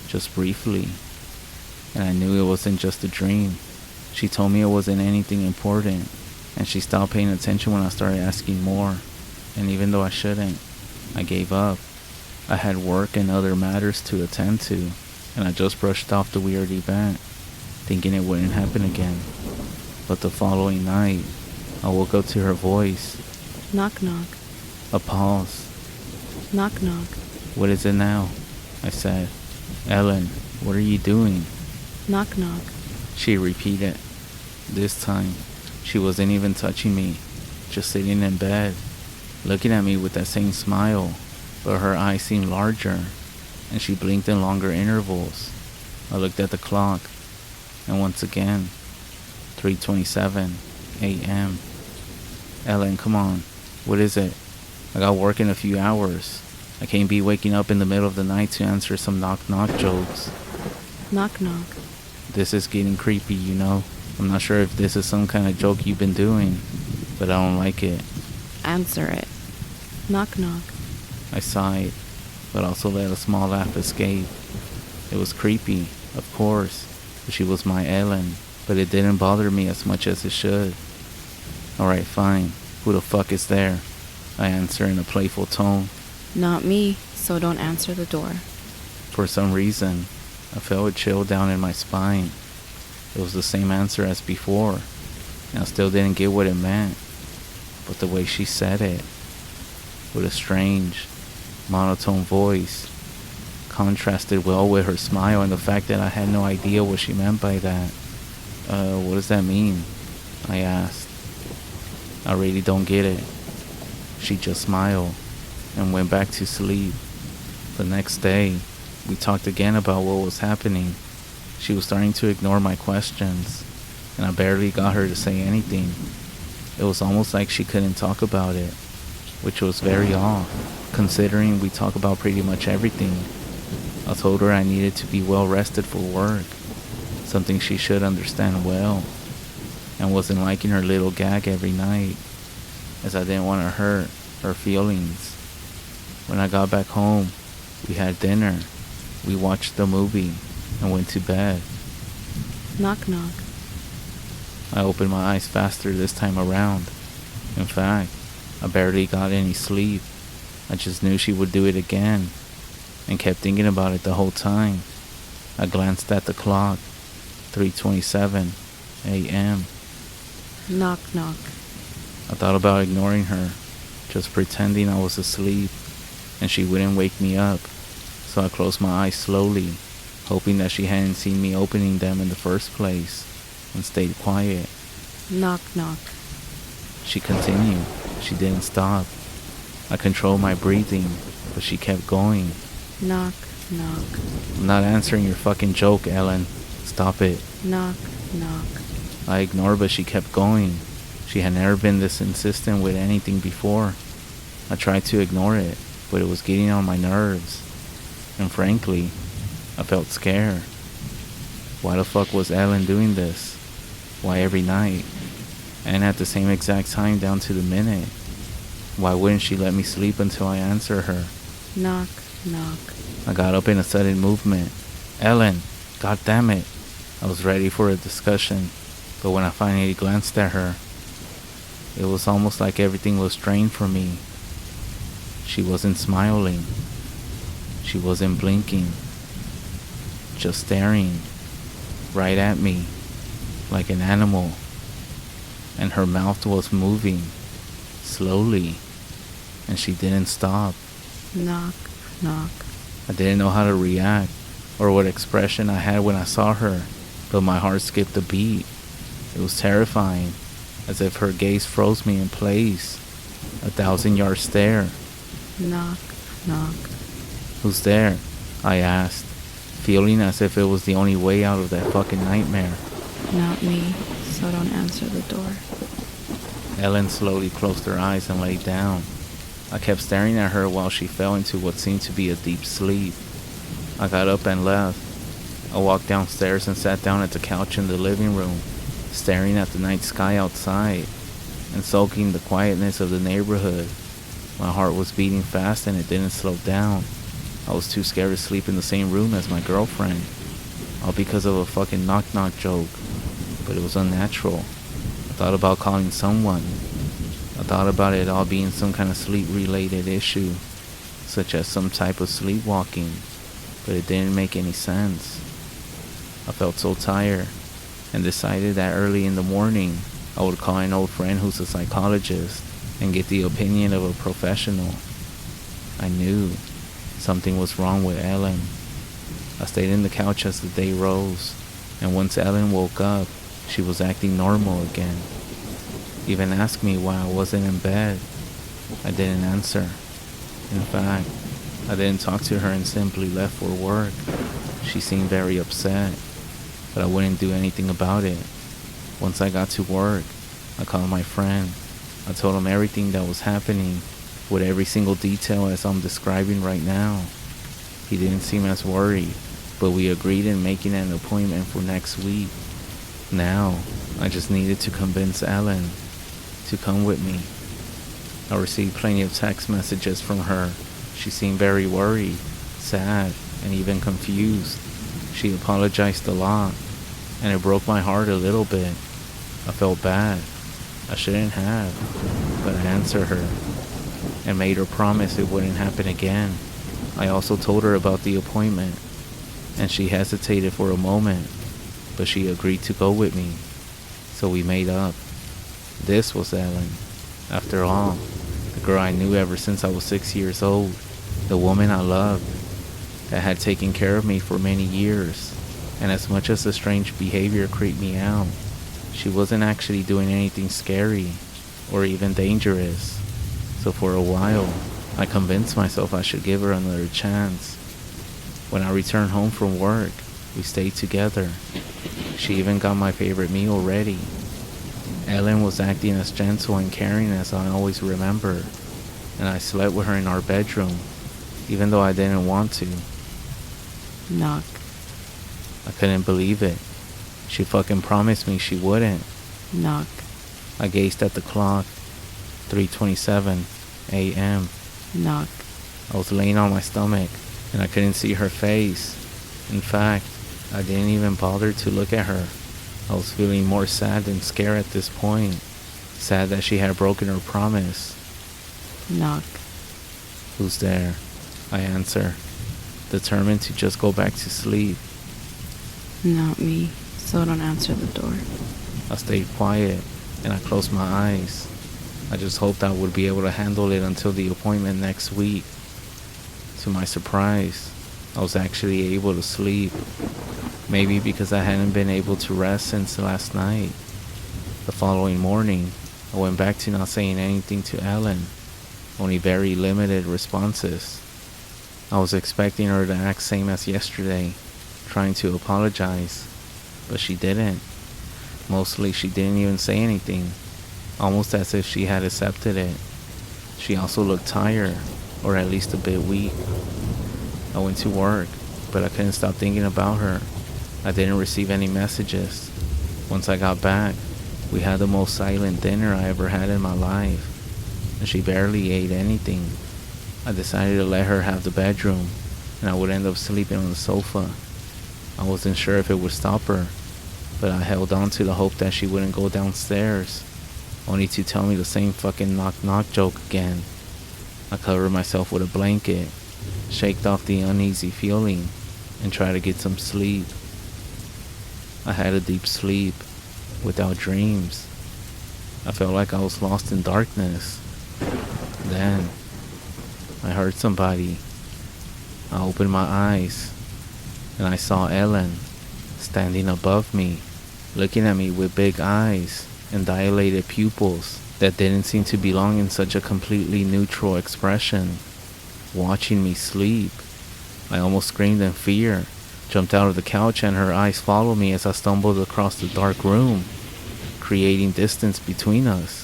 just briefly. And I knew it wasn't just a dream. She told me it wasn't anything important, and she stopped paying attention when I started asking more. And even though I shouldn't, I gave up. I had work and other matters to attend to, and I just brushed off the weird event, thinking it wouldn't happen again. But the following night, I woke up to her voice. Knock knock, A pause. knock knock, What is it now? I said. Ellen, what are you doing? knock knock. She repeated. This time, she wasn't even touching me, just sitting in bed, looking at me with that same smile, but her eyes seemed larger, and she blinked in longer intervals. I looked at the clock, and once again, 3:27 a.m. Ellen, come on, what is it? I got work in a few hours. I can't be waking up in the middle of the night to answer some knock-knock jokes. Knock knock. This is getting creepy, you know. I'm not sure if this is some kind of joke you've been doing, but I don't like it. Answer it. Knock knock. I sighed, but also let a small laugh escape. It was creepy, of course, but she was my Ellen, but it didn't bother me as much as it should. Alright, fine. Who the fuck is there? I answered in a playful tone. Not me, so don't answer the door. For some reason, I felt a chill down in my spine. It was the same answer as before, and I still didn't get what it meant. But the way she said it, with a strange, monotone voice, contrasted well with her smile and the fact that I had no idea what she meant by that. What does that mean? I asked. I really don't get it. She just smiled and went back to sleep. The next day, we talked again about what was happening. She was starting to ignore my questions, and I barely got her to say anything. It was almost like she couldn't talk about it, which was very odd, considering we talk about pretty much everything. I told her I needed to be well rested for work, something she should understand well, and wasn't liking her little gag every night, as I didn't want to hurt her feelings. When I got back home, we had dinner, we watched the movie, and went to bed. Knock knock. I opened my eyes faster this time around. In fact, I barely got any sleep. I just knew she would do it again, and kept thinking about it the whole time. I glanced at the clock. 3:27 a.m. Knock knock. I thought about ignoring her, just pretending I was asleep, and she wouldn't wake me up. So I closed my eyes slowly, hoping that she hadn't seen me opening them in the first place, and stayed quiet. Knock knock. She continued. She didn't stop. I controlled my breathing, but she kept going. Knock knock. I'm not answering your fucking joke, Ellen. Stop it. Knock knock. I ignored, but she kept going. She had never been this insistent with anything before. I tried to ignore it, but it was getting on my nerves. And frankly, I felt scared. Why the fuck was Ellen doing this? Why every night? And at the same exact time down to the minute? Why wouldn't she let me sleep until I answer her? Knock, knock. I got up in a sudden movement. Ellen, god damn it. I was ready for a discussion, but when I finally glanced at her, it was almost like everything was drained from me. She wasn't smiling. She wasn't blinking. Just staring right at me like an animal. And her mouth was moving slowly, and she didn't stop. Knock, knock. I didn't know how to react or what expression I had when I saw her, but my heart skipped a beat. It was terrifying, as if her gaze froze me in place. 1,000-yard stare. Knock, knock. Who's there? I asked, feeling as if it was the only way out of that fucking nightmare. Not me, so don't answer the door. Ellen slowly closed her eyes and lay down. I kept staring at her while she fell into what seemed to be a deep sleep. I got up and left. I walked downstairs and sat down at the couch in the living room, staring at the night sky outside and soaking the quietness of the neighborhood. My heart was beating fast and it didn't slow down. I was too scared to sleep in the same room as my girlfriend, all because of a fucking knock-knock joke, but it was unnatural. I thought about calling someone. I thought about it all being some kind of sleep-related issue, such as some type of sleepwalking, but it didn't make any sense. I felt so tired and decided that early in the morning I would call an old friend who's a psychologist and get the opinion of a professional. I knew something was wrong with Ellen. I stayed in the couch as the day rose, and once Ellen woke up, she was acting normal again. Even asked me why I wasn't in bed. I didn't answer. In fact, I didn't talk to her and simply left for work. She seemed very upset, but I wouldn't do anything about it. Once I got to work, I called my friend. I told him everything that was happening, with every single detail as I'm describing right now. He didn't seem as worried, but we agreed in making an appointment for next week. Now, I just needed to convince Ellen to come with me. I received plenty of text messages from her. She seemed very worried, sad, and even confused. She apologized a lot, and it broke my heart a little bit. I felt bad. I shouldn't have, but I answered her and made her promise it wouldn't happen again. I also told her about the appointment, and she hesitated for a moment, but she agreed to go with me, so we made up. This was Ellen. After all, the girl I knew ever since I was 6 years old, the woman I loved, that had taken care of me for many years, and as much as the strange behavior creeped me out, she wasn't actually doing anything scary or even dangerous. So for a while, I convinced myself I should give her another chance. When I returned home from work, we stayed together. She even got my favorite meal ready. Ellen was acting as gentle and caring as I always remember, and I slept with her in our bedroom, even though I didn't want to. Knock. I couldn't believe it. She fucking promised me she wouldn't. Knock. I gazed at the clock. 3:27 a.m. Knock. I was laying on my stomach, and I couldn't see her face. In fact, I didn't even bother to look at her. I was feeling more sad than scared at this point. Sad that she had broken her promise. Knock. Who's there? I answer, determined to just go back to sleep. Not me, so don't answer the door. I stayed quiet, and I closed my eyes. I just hoped I would be able to handle it until the appointment next week. To my surprise, I was actually able to sleep. Maybe because I hadn't been able to rest since last night. The following morning, I went back to not saying anything to Ellen, only very limited responses. I was expecting her to act same as yesterday, trying to apologize, but she didn't. Mostly she didn't even say anything, almost as if she had accepted it. She also looked tired, or at least a bit weak. I went to work, but I couldn't stop thinking about her. I didn't receive any messages. Once I got back, we had the most silent dinner I ever had in my life, and she barely ate anything. I decided to let her have the bedroom, and I would end up sleeping on the sofa. I wasn't sure if it would stop her, but I held on to the hope that she wouldn't go downstairs, only to tell me the same fucking knock-knock joke again. I covered myself with a blanket, shaked off the uneasy feeling, and tried to get some sleep. I had a deep sleep, without dreams. I felt like I was lost in darkness. Then, I heard somebody. I opened my eyes, and I saw Ellen, standing above me, looking at me with big eyes and dilated pupils that didn't seem to belong in such a completely neutral expression, watching me sleep. I almost screamed in fear, jumped out of the couch, and her eyes followed me as I stumbled across the dark room, creating distance between us.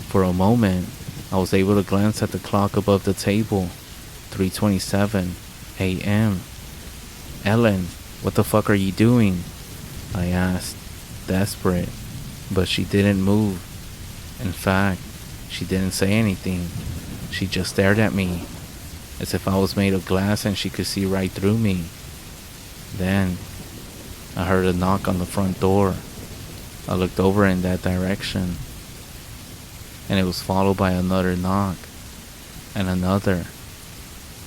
For a moment, I was able to glance at the clock above the table. 3:27 a.m. "Ellen, what the fuck are you doing?" I asked, desperate, but she didn't move. In fact, she didn't say anything. She just stared at me, as if I was made of glass and she could see right through me. Then, I heard a knock on the front door. I looked over in that direction, and it was followed by another knock, and another.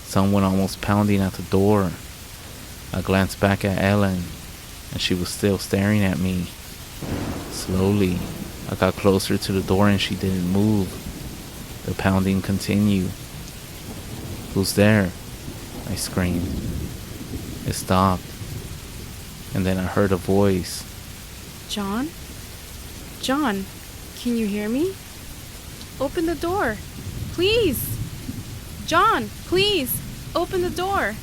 Someone almost pounding at the door. I glanced back at Ellen, and she was still staring at me. Slowly, I got closer to the door and she didn't move. The pounding continued. "Who's there?" I screamed. It stopped, and then I heard a voice. John? John, can you hear me? Open the door, please. John, please, open the door.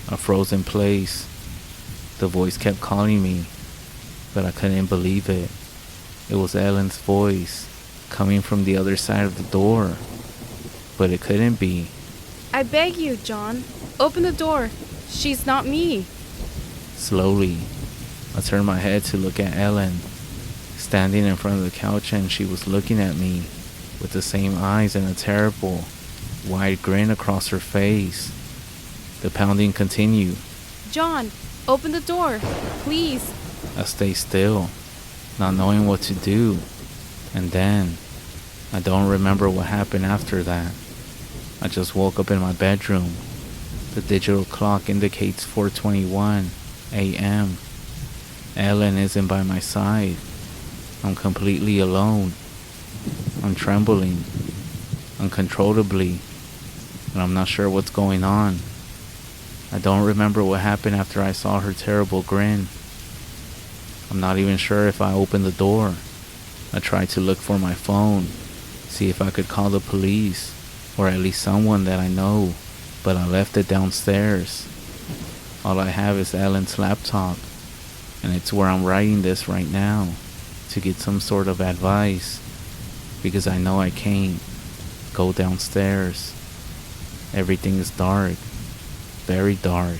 I froze in place. The voice kept calling me, but I couldn't believe it. It was Ellen's voice, coming from the other side of the door. But it couldn't be. I beg you, John, open the door. She's not me. Slowly, I turned my head to look at Ellen, standing in front of the couch, and she was looking at me with the same eyes and a terrible, wide grin across her face. The pounding continued. John, open the door, please. I stayed still, not knowing what to do. And then, I don't remember what happened after that. I just woke up in my bedroom. The digital clock indicates 4:21 a.m. Ellen isn't by my side. I'm completely alone. I'm trembling uncontrollably, and I'm not sure what's going on. I don't remember what happened after I saw her terrible grin. I'm not even sure if I opened the door. I tried to look for my phone, see if I could call the police, or at least someone that I know, but I left it downstairs. All I have is Ellen's laptop, and it's where I'm writing this right now, to get some sort of advice, because I know I can't go downstairs. Everything is dark, very dark,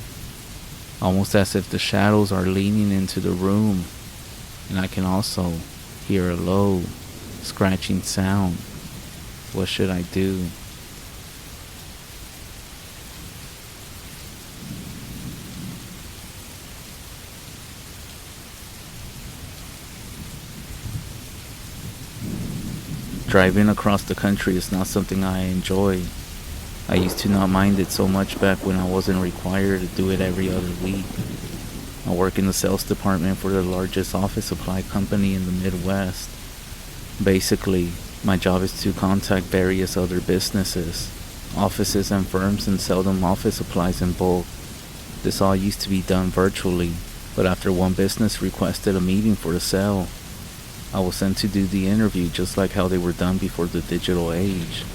almost as if the shadows are leaning into the room, and I can also hear a low, scratching sound. What should I do? Driving across the country is not something I enjoy. I used to not mind it so much back when I wasn't required to do it every other week. I work in the sales department for the largest office supply company in the Midwest. Basically, my job is to contact various other businesses, offices and firms, and sell them office supplies in bulk. This all used to be done virtually, but after one business requested a meeting for the sale, I was sent to do the interview just like how they were done before the digital age.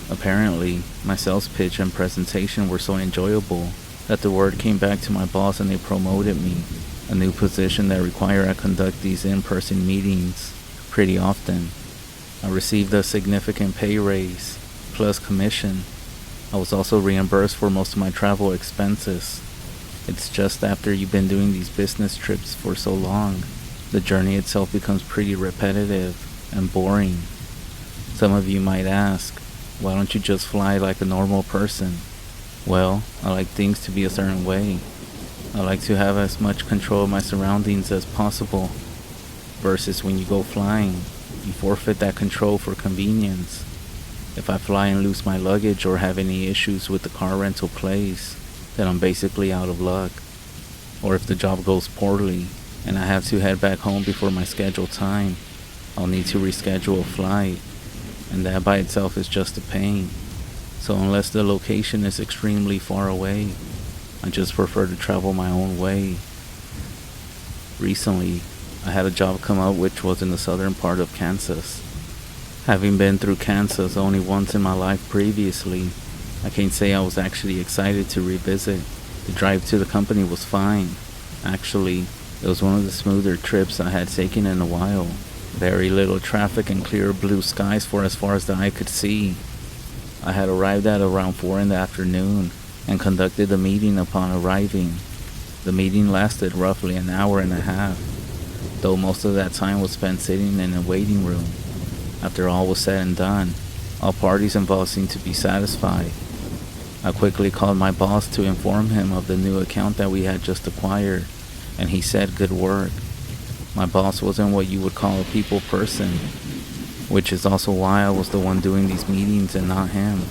Apparently, my sales pitch and presentation were so enjoyable that the word came back to my boss and they promoted me, a new position that required I conduct these in-person meetings pretty often. I received a significant pay raise, plus commission. I was also reimbursed for most of my travel expenses. It's just after you've been doing these business trips for so long, the journey itself becomes pretty repetitive and boring. Some of you might ask, why don't you just fly like a normal person? Well, I like things to be a certain way. I like to have as much control of my surroundings as possible, versus when you go flying, you forfeit that control for convenience. If I fly and lose my luggage or have any issues with the car rental place, then I'm basically out of luck. Or if the job goes poorly and I have to head back home before my scheduled time, I'll need to reschedule a flight, and that by itself is just a pain. So unless the location is extremely far away, I just prefer to travel my own way. Recently, I had a job come up which was in the southern part of Kansas. Having been through Kansas only once in my life previously, I can't say I was actually excited to revisit. The drive to the company was fine. Actually, it was one of the smoother trips I had taken in a while. Very little traffic and clear blue skies for as far as the eye could see. I had arrived at around 4 in the afternoon and conducted the meeting upon arriving. The meeting lasted roughly an hour and a half, though most of that time was spent sitting in a waiting room. After all was said and done, all parties involved seemed to be satisfied. I quickly called my boss to inform him of the new account that we had just acquired, and he said good work. My boss wasn't what you would call a people person, which is also why I was the one doing these meetings and not him.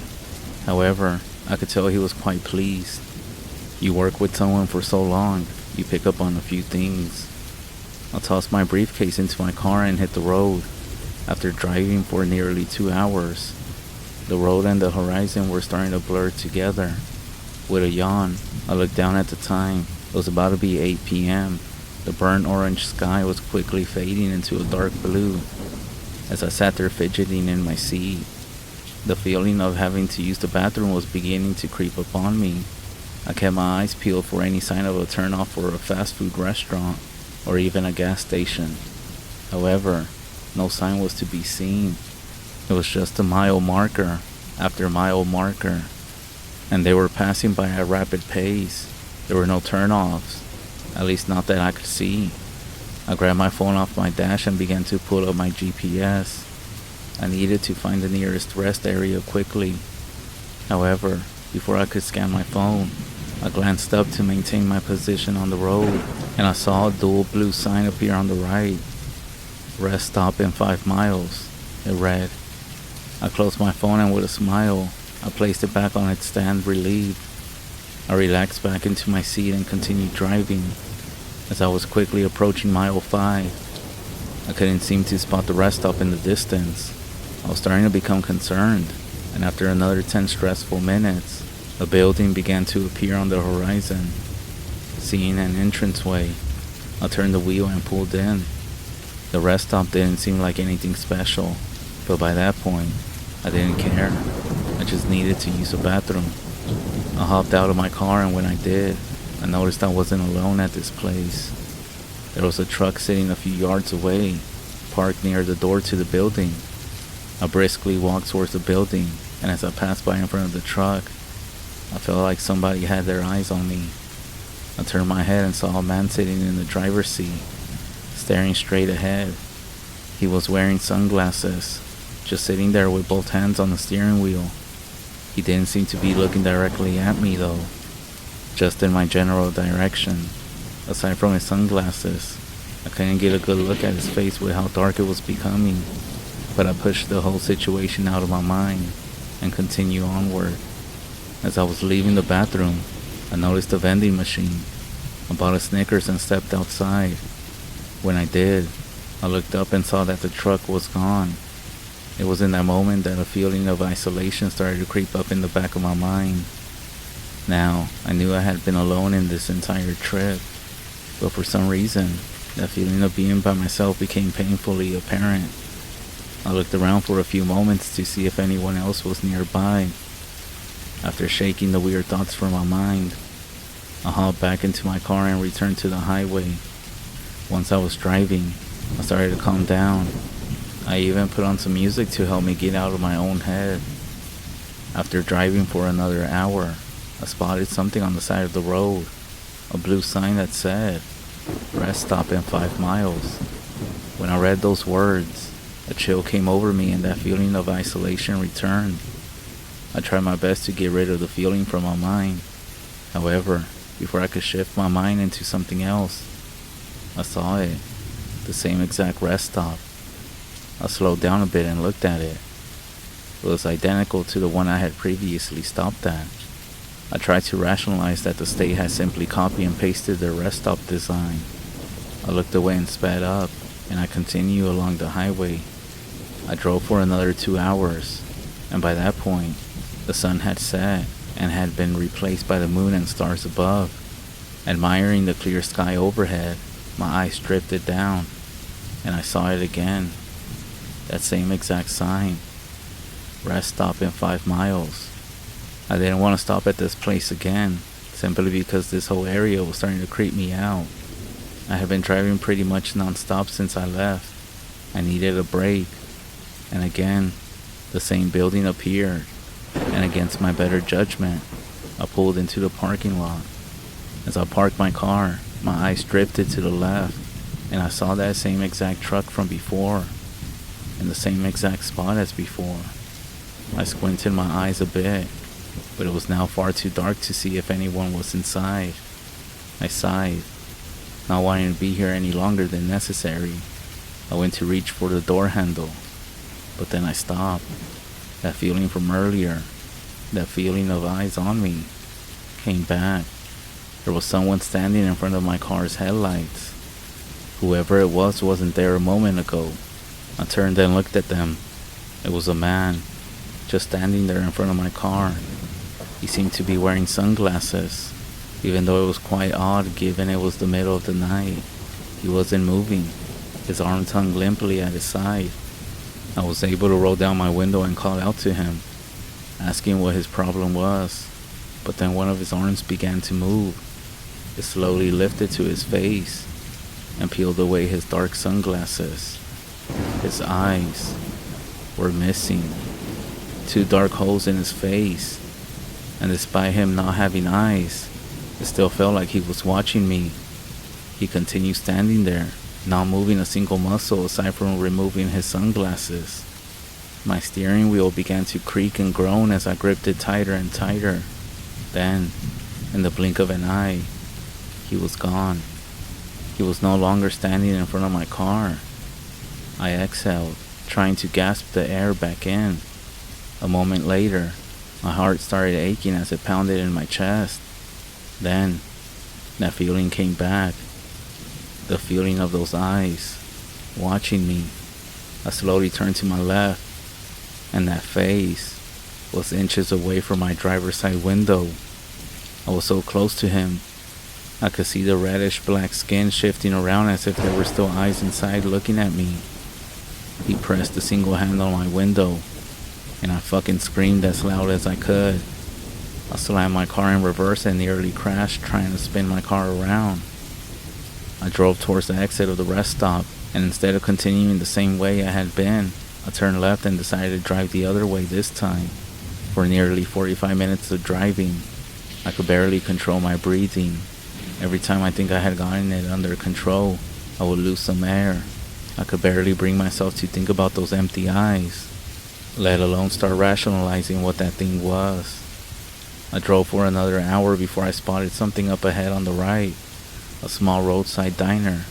However, I could tell he was quite pleased. You work with someone for so long, you pick up on a few things. I tossed my briefcase into my car and hit the road. After driving for nearly 2 hours, the road and the horizon were starting to blur together. With a yawn, I looked down at the time. It was about to be 8 p.m. The burnt orange sky was quickly fading into a dark blue. As I sat there fidgeting in my seat, the feeling of having to use the bathroom was beginning to creep upon me. I kept my eyes peeled for any sign of a turnoff for a fast food restaurant or even a gas station. However, no sign was to be seen. It was just a mile marker after mile marker, and they were passing by at a rapid pace. There were no turnoffs, at least not that I could see. I grabbed my phone off my dash and began to pull up my GPS. I needed to find the nearest rest area quickly. However, before I could scan my phone, I glanced up to maintain my position on the road, and I saw a dual blue sign appear on the right. Rest stop in 5 miles, it read. I closed my phone and with a smile, I placed it back on its stand relieved. I relaxed back into my seat and continued driving. As I was quickly approaching mile 5, I couldn't seem to spot the rest stop in the distance. I was starting to become concerned, and after another 10 stressful minutes, a building began to appear on the horizon. Seeing an entranceway, I turned the wheel and pulled in. The rest stop didn't seem like anything special, but by that point, I didn't care. I just needed to use a bathroom. I hopped out of my car, and when I did, I noticed I wasn't alone at this place. There was a truck sitting a few yards away, parked near the door to the building. I briskly walked towards the building, and as I passed by in front of the truck, I felt like somebody had their eyes on me. I turned my head and saw a man sitting in the driver's seat, staring straight ahead. He was wearing sunglasses, just sitting there with both hands on the steering wheel. He didn't seem to be looking directly at me though, just in my general direction. Aside from his sunglasses, I couldn't get a good look at his face with how dark it was becoming, but I pushed the whole situation out of my mind and continued onward. As I was leaving the bathroom, I noticed a vending machine. I bought a Snickers and stepped outside. When I did, I looked up and saw that the truck was gone. It was in that moment that a feeling of isolation started to creep up in the back of my mind. Now, I knew I had been alone in this entire trip, but for some reason, that feeling of being by myself became painfully apparent. I looked around for a few moments to see if anyone else was nearby. After shaking the weird thoughts from my mind, I hopped back into my car and returned to the highway. Once I was driving, I started to calm down. I even put on some music to help me get out of my own head. After driving for another hour, I spotted something on the side of the road, a blue sign that said, "Rest stop in 5 miles." When I read those words, a chill came over me and that feeling of isolation returned. I tried my best to get rid of the feeling from my mind. However, before I could shift my mind into something else, I saw it, the same exact rest stop. I slowed down a bit and looked at it. It was identical to the one I had previously stopped at. I tried to rationalize that the state had simply copied and pasted their rest stop design. I looked away and sped up, and I continued along the highway. I drove for another 2 hours, and by that point, the sun had set and had been replaced by the moon and stars above. Admiring the clear sky overhead, my eyes drifted down, and I saw it again. That same exact sign. Rest stop in 5 miles. I didn't want to stop at this place again, simply because this whole area was starting to creep me out. I had been driving pretty much non-stop since I left. I needed a break. And again, the same building appeared, and against my better judgment, I pulled into the parking lot. As I parked my car, my eyes drifted to the left, and I saw that same exact truck from before, in the same exact spot as before. I squinted my eyes a bit, but it was now far too dark to see if anyone was inside. I sighed, not wanting to be here any longer than necessary. I went to reach for the door handle, but then I stopped. That feeling from earlier, that feeling of eyes on me, came back. There was someone standing in front of my car's headlights. Whoever it was wasn't there a moment ago. I turned and looked at them. It was a man, just standing there in front of my car. He seemed to be wearing sunglasses, even though it was quite odd given it was the middle of the night. He wasn't moving. His arms hung limply at his side. I was able to roll down my window and call out to him, asking what his problem was. But then one of his arms began to move. It slowly lifted to his face and peeled away his dark sunglasses. His eyes were missing. 2 dark holes in his face. And despite him not having eyes, it still felt like he was watching me. He continued standing there, not moving a single muscle aside from removing his sunglasses. My steering wheel began to creak and groan as I gripped it tighter and tighter. Then, in the blink of an eye, he was gone. He was no longer standing in front of my car. I exhaled, trying to gasp the air back in. A moment later, my heart started aching as it pounded in my chest. Then, that feeling came back. The feeling of those eyes, watching me. I slowly turned to my left, and that face was inches away from my driver's side window. I was so close to him, I could see the reddish black skin shifting around as if there were still eyes inside looking at me. He pressed a single hand on my window, and I fucking screamed as loud as I could. I slammed my car in reverse and nearly crashed trying to spin my car around. I drove towards the exit of the rest stop, and instead of continuing the same way I had been, I turned left and decided to drive the other way this time. For nearly 45 minutes of driving, I could barely control my breathing. Every time I think I had gotten it under control, I would lose some air. I could barely bring myself to think about those empty eyes, let alone start rationalizing what that thing was. I drove for another hour before I spotted something up ahead on the right, a small roadside diner.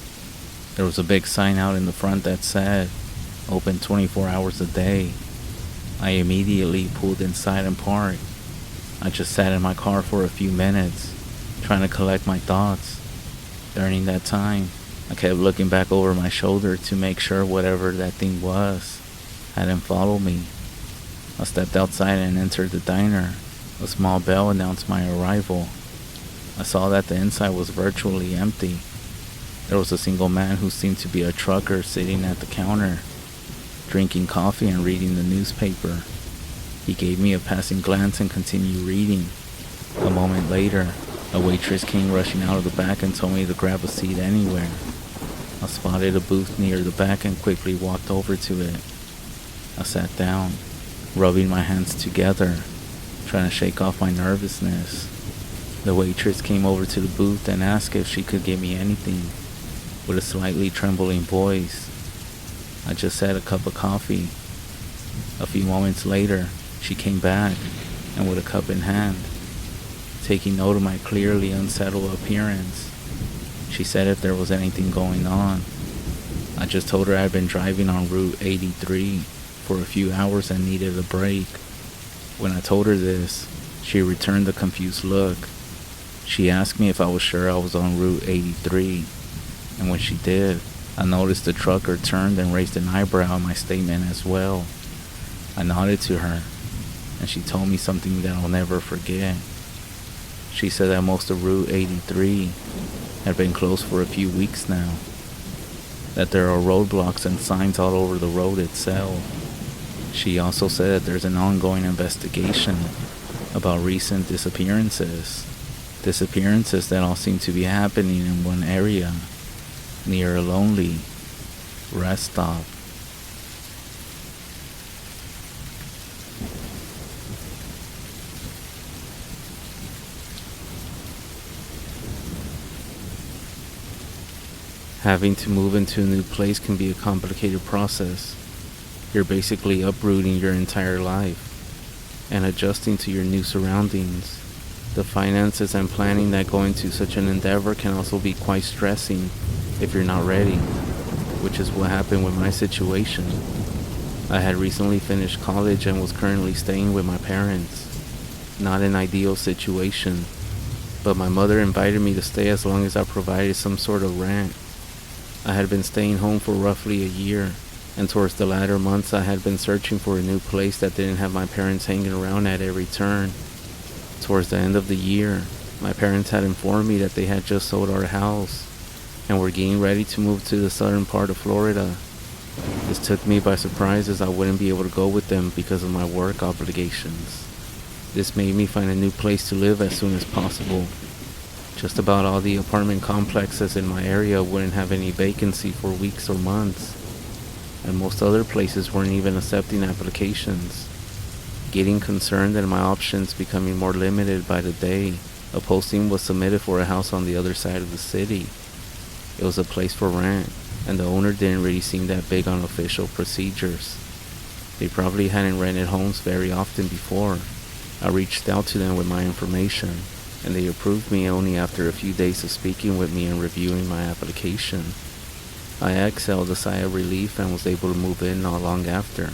There was a big sign out in the front that said, "Open 24 hours a day." I immediately pulled inside and parked. I just sat in my car for a few minutes, trying to collect my thoughts. During that time, I kept looking back over my shoulder to make sure whatever that thing was hadn't followed me. I stepped outside and entered the diner. A small bell announced my arrival. I saw that the inside was virtually empty. There was a single man who seemed to be a trucker sitting at the counter, drinking coffee and reading the newspaper. He gave me a passing glance and continued reading. A moment later, a waitress came rushing out of the back and told me to grab a seat anywhere. I spotted a booth near the back and quickly walked over to it. I sat down, rubbing my hands together, trying to shake off my nervousness. The waitress came over to the booth and asked if she could get me anything, with a slightly trembling voice. I just had a cup of coffee. A few moments later, she came back, and with a cup in hand, taking note of my clearly unsettled appearance, she said if there was anything going on. I just told her I had been driving on Route 83 for a few hours and needed a break. When I told her this, she returned a confused look. She asked me if I was sure I was on Route 83, and when she did, I noticed the trucker turned and raised an eyebrow at my statement as well. I nodded to her, and she told me something that I'll never forget. She said that most of Route 83 had been closed for a few weeks now, that there are roadblocks and signs all over the road itself. She also said that there's an ongoing investigation about recent disappearances that all seem to be happening in one area, near a lonely rest stop. Having to move into a new place can be a complicated process. You're basically uprooting your entire life and adjusting to your new surroundings. The finances and planning that go into such an endeavor can also be quite stressing if you're not ready, which is what happened with my situation. I had recently finished college and was currently staying with my parents. Not an ideal situation, but my mother invited me to stay as long as I provided some sort of rent. I had been staying home for roughly a year, and towards the latter months I had been searching for a new place that didn't have my parents hanging around at every turn. Towards the end of the year, my parents had informed me that they had just sold our house and were getting ready to move to the southern part of Florida. This took me by surprise as I wouldn't be able to go with them because of my work obligations. This made me find a new place to live as soon as possible. Just about all the apartment complexes in my area wouldn't have any vacancy for weeks or months, and most other places weren't even accepting applications. Getting concerned and my options becoming more limited by the day, a posting was submitted for a house on the other side of the city. It was a place for rent, and the owner didn't really seem that big on official procedures. They probably hadn't rented homes very often before. I reached out to them with my information, and they approved me only after a few days of speaking with me and reviewing my application. I exhaled a sigh of relief and was able to move in not long after.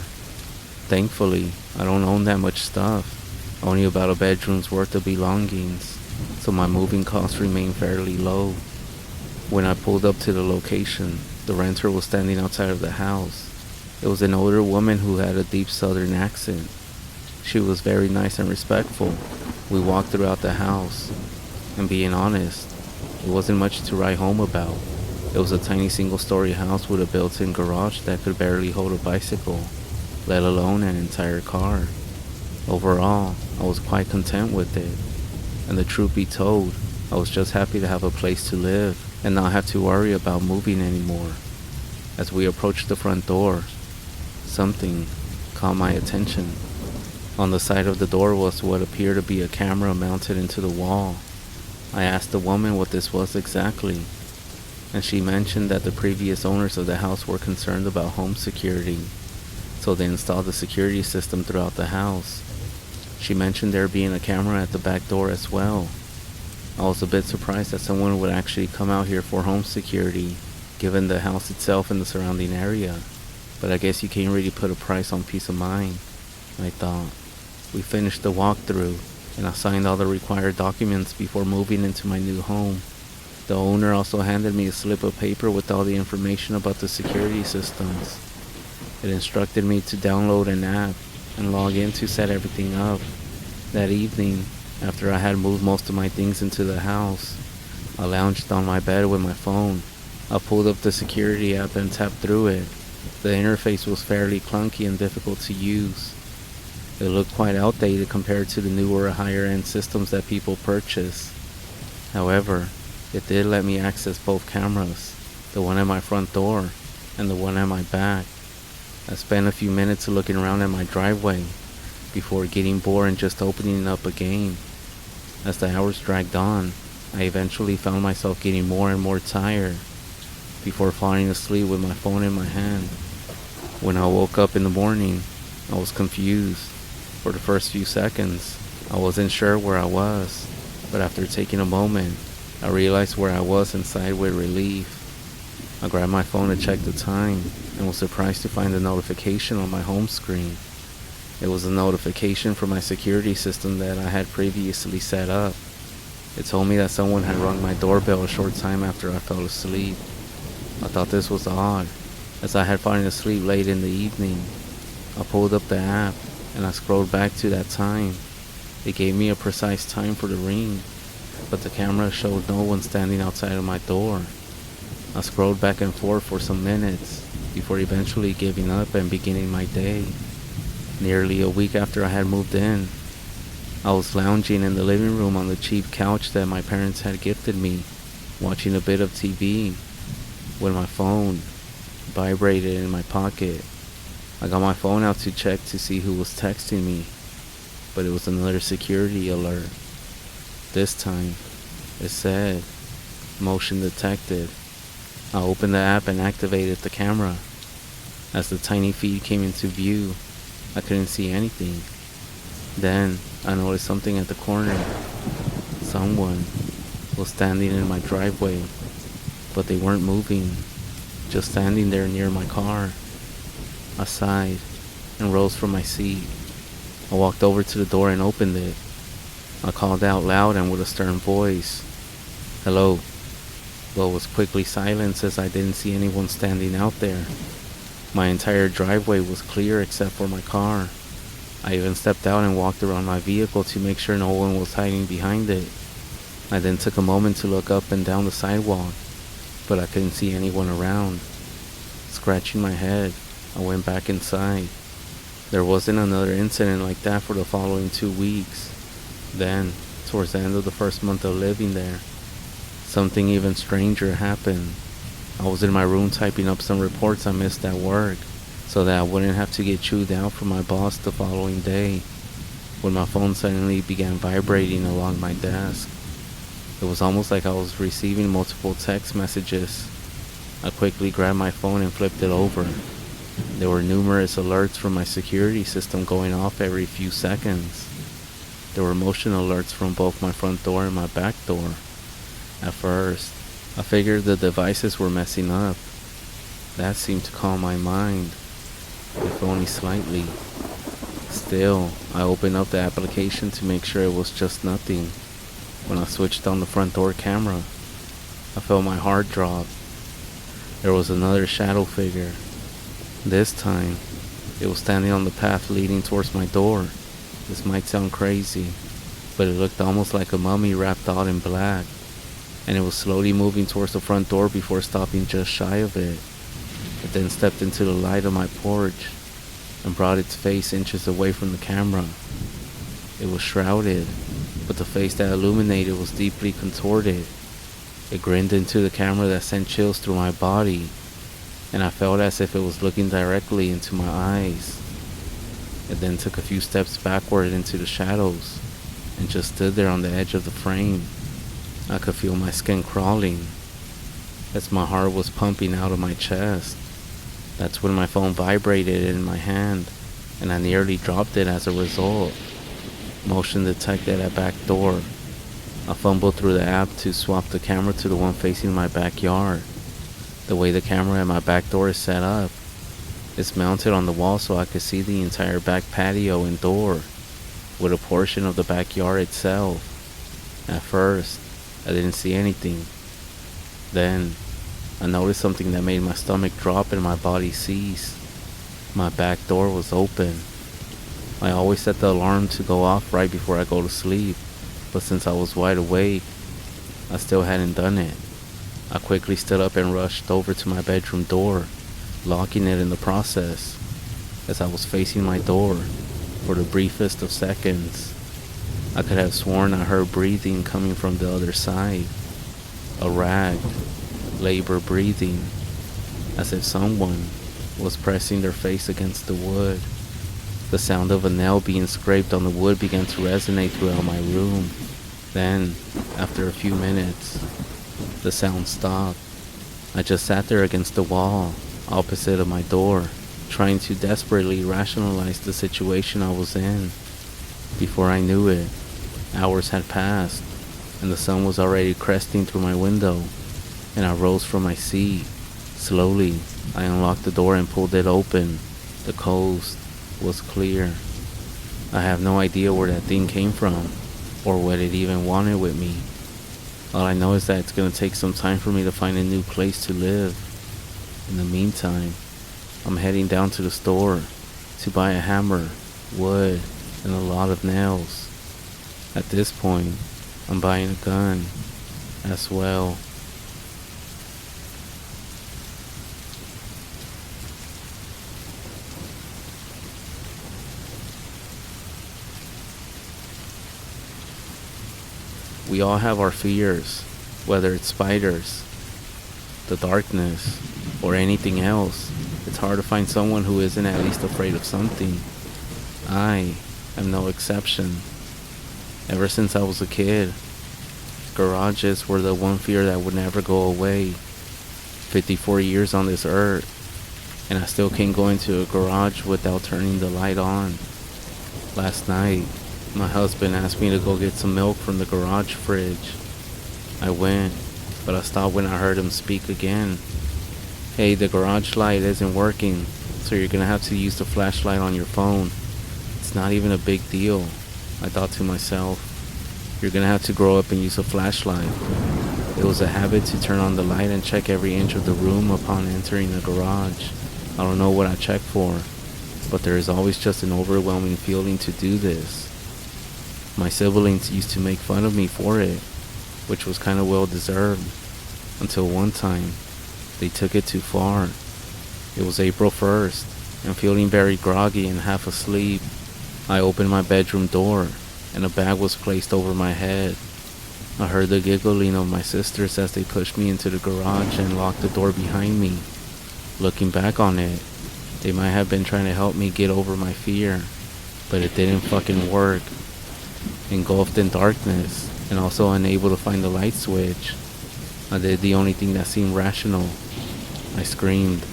Thankfully, I don't own that much stuff, only about a bedroom's worth of belongings, so my moving costs remain fairly low. When I pulled up to the location, the renter was standing outside of the house. It was an older woman who had a deep southern accent. She was very nice and respectful. We walked throughout the house, and being honest, it wasn't much to write home about. It was a tiny single-story house with a built-in garage that could barely hold a bicycle, let alone an entire car. Overall, I was quite content with it, and the truth be told, I was just happy to have a place to live and not have to worry about moving anymore. As we approached the front door, something caught my attention. On the side of the door was what appeared to be a camera mounted into the wall. I asked the woman what this was exactly, and she mentioned that the previous owners of the house were concerned about home security, so they installed a security system throughout the house. She mentioned there being a camera at the back door as well. I was a bit surprised that someone would actually come out here for home security, given the house itself and the surrounding area, but I guess you can't really put a price on peace of mind, I thought. We finished the walkthrough, and I signed all the required documents before moving into my new home. The owner also handed me a slip of paper with all the information about the security systems. It instructed me to download an app and log in to set everything up. That evening, after I had moved most of my things into the house, I lounged on my bed with my phone. I pulled up the security app and tapped through it. The interface was fairly clunky and difficult to use. It looked quite outdated compared to the newer, higher-end systems that people purchase. However, it did let me access both cameras, the one at my front door and the one at my back. I spent a few minutes looking around at my driveway before getting bored and just opening up a game. As the hours dragged on, I eventually found myself getting more and more tired before falling asleep with my phone in my hand. When I woke up in the morning, I was confused. For the first few seconds, I wasn't sure where I was, but after taking a moment, I realized where I was and sighed with relief. I grabbed my phone to check the time and was surprised to find a notification on my home screen. It was a notification from my security system that I had previously set up. It told me that someone had rung my doorbell a short time after I fell asleep. I thought this was odd, as I had fallen asleep late in the evening. I pulled up the app and I scrolled back to that time. It gave me a precise time for the ring, but the camera showed no one standing outside of my door. I scrolled back and forth for some minutes before eventually giving up and beginning my day. Nearly a week after I had moved in, I was lounging in the living room on the cheap couch that my parents had gifted me, watching a bit of TV, when my phone vibrated in my pocket. I got my phone out to check to see who was texting me, but it was another security alert. This time, it said, "Motion detected." I opened the app and activated the camera. As the tiny feed came into view, I couldn't see anything. Then, I noticed something at the corner. Someone was standing in my driveway, but they weren't moving, just standing there near my car. I sighed and rose from my seat. I walked over to the door and opened it. I called out loud and with a stern voice, "Hello," but was quickly silenced as I didn't see anyone standing out there. My entire driveway was clear except for my car. I even stepped out and walked around my vehicle to make sure no one was hiding behind it. I then took a moment to look up and down the sidewalk, but I couldn't see anyone around. Scratching my head, I went back inside. There wasn't another incident like that for the following 2 weeks. Then, towards the end of the first month of living there, something even stranger happened. I was in my room typing up some reports I missed at work, so that I wouldn't have to get chewed out from my boss the following day, when my phone suddenly began vibrating along my desk. It was almost like I was receiving multiple text messages. I quickly grabbed my phone and flipped it over. There were numerous alerts from my security system going off every few seconds. There were motion alerts from both my front door and my back door. At first, I figured the devices were messing up. That seemed to calm my mind, if only slightly. Still, I opened up the application to make sure it was just nothing. When I switched on the front door camera, I felt my heart drop. There was another shadow figure. This time, it was standing on the path leading towards my door. This might sound crazy, but it looked almost like a mummy wrapped all in black, and it was slowly moving towards the front door before stopping just shy of it. It then stepped into the light of my porch and brought its face inches away from the camera. It was shrouded, but the face that illuminated was deeply contorted. It grinned into the camera that sent chills through my body, and I felt as if it was looking directly into my eyes. It then took a few steps backward into the shadows and just stood there on the edge of the frame. I could feel my skin crawling as my heart was pumping out of my chest. That's when my phone vibrated in my hand, and I nearly dropped it as a result. Motion detected at back door. I fumbled through the app to swap the camera to the one facing my backyard. The way the camera at my back door is set up, it's mounted on the wall so I could see the entire back patio and door, with a portion of the backyard itself. At first, I didn't see anything. Then, I noticed something that made my stomach drop and my body seize. My back door was open. I always set the alarm to go off right before I go to sleep, but since I was wide awake, I still hadn't done it. I quickly stood up and rushed over to my bedroom door, locking it in the process. As I was facing my door, for the briefest of seconds, I could have sworn I heard breathing coming from the other side. A ragged, labor breathing, as if someone was pressing their face against the wood. The sound of a nail being scraped on the wood began to resonate throughout my room. Then, after a few minutes, the sound stopped. I just sat there against the wall, opposite of my door, trying to desperately rationalize the situation I was in. Before I knew it, hours had passed, and the sun was already cresting through my window, and I rose from my seat. Slowly, I unlocked the door and pulled it open. The coast was clear. I have no idea where that thing came from, or what it even wanted with me. All I know is that it's gonna take some time for me to find a new place to live. In the meantime, I'm heading down to the store to buy a hammer, wood, and a lot of nails. At this point, I'm buying a gun as well. We all have our fears, whether it's spiders, the darkness, or anything else. It's hard to find someone who isn't at least afraid of something. I am no exception. Ever since I was a kid, garages were the one fear that would never go away. 54 years on this earth, and I still can't go into a garage without turning the light on. Last night, my husband asked me to go get some milk from the garage fridge. I went, but I stopped when I heard him speak again. Hey, the garage light isn't working, so you're gonna have to use the flashlight on your phone. It's not even a big deal. I thought to myself, you're gonna have to grow up and use a flashlight. It was a habit to turn on the light and check every inch of the room upon entering the garage. I don't know what I check for, but there is always just an overwhelming feeling to do this. My siblings used to make fun of me for it, which was kind of well deserved, until one time, they took it too far. It was April 1st, and feeling very groggy and half asleep, I opened my bedroom door, and a bag was placed over my head. I heard the giggling of my sisters as they pushed me into the garage and locked the door behind me. Looking back on it, they might have been trying to help me get over my fear, but it didn't fucking work. Engulfed in darkness, and also unable to find the light switch, I did the only thing that seemed rational. I screamed,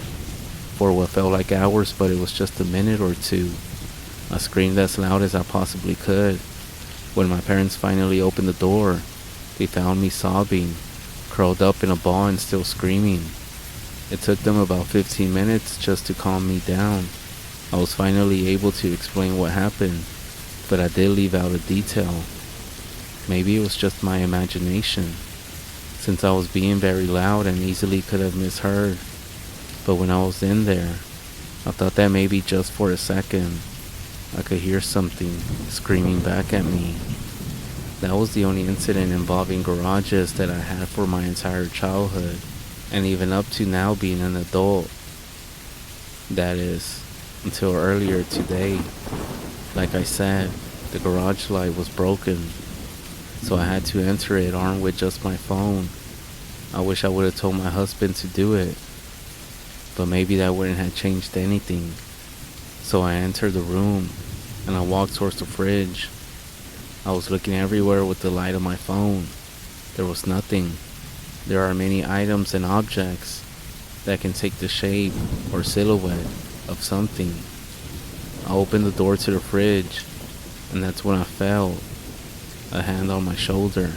for what felt like hours, but it was just a minute or two. I screamed as loud as I possibly could. When my parents finally opened the door, they found me sobbing, curled up in a ball and still screaming. It took them about 15 minutes just to calm me down. I was finally able to explain what happened, but I did leave out a detail. Maybe it was just my imagination, since I was being very loud and easily could have misheard. But when I was in there, I thought that maybe just for a second, I could hear something screaming back at me. That was the only incident involving garages that I had for my entire childhood, and even up to now being an adult. That is, until earlier today. Like I said, the garage light was broken, so I had to enter it armed with just my phone. I wish I would have told my husband to do it, but maybe that wouldn't have changed anything. So I entered the room, and I walked towards the fridge. I was looking everywhere with the light of my phone. There was nothing. There are many items and objects that can take the shape or silhouette of something. I opened the door to the fridge, and that's when I felt a hand on my shoulder.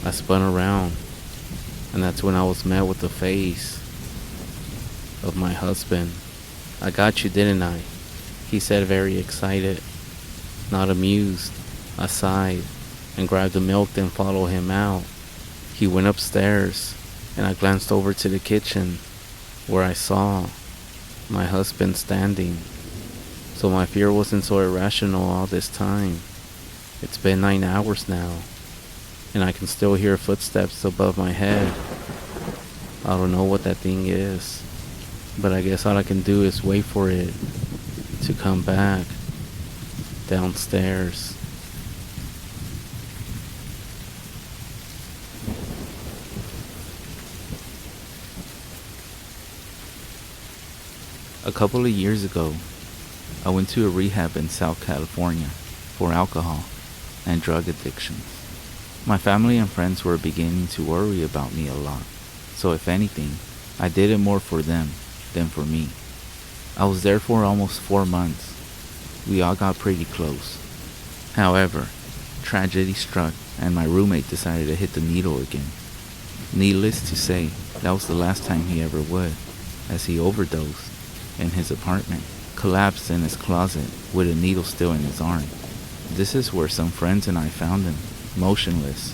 I spun around, and that's when I was met with the face of my husband. "I got you, didn't I?" he said, very excited. Not amused, I sighed and grabbed the milk, then followed him out. He went upstairs, and I glanced over to the kitchen, where I saw my husband standing. So my fear wasn't so irrational all this time. It's been 9 hours now, and I can still hear footsteps above my head. I don't know what that thing is, but I guess all I can do is wait for it to come back downstairs. A couple of years ago, I went to a rehab in South California for alcohol and drug addictions. My family and friends were beginning to worry about me a lot, so if anything, I did it more for them than for me. I was there for almost 4 months. We all got pretty close. However, tragedy struck and my roommate decided to hit the needle again. Needless to say, that was the last time he ever would, as he overdosed in his apartment, collapsed in his closet with a needle still in his arm. This is where some friends and I found him, motionless.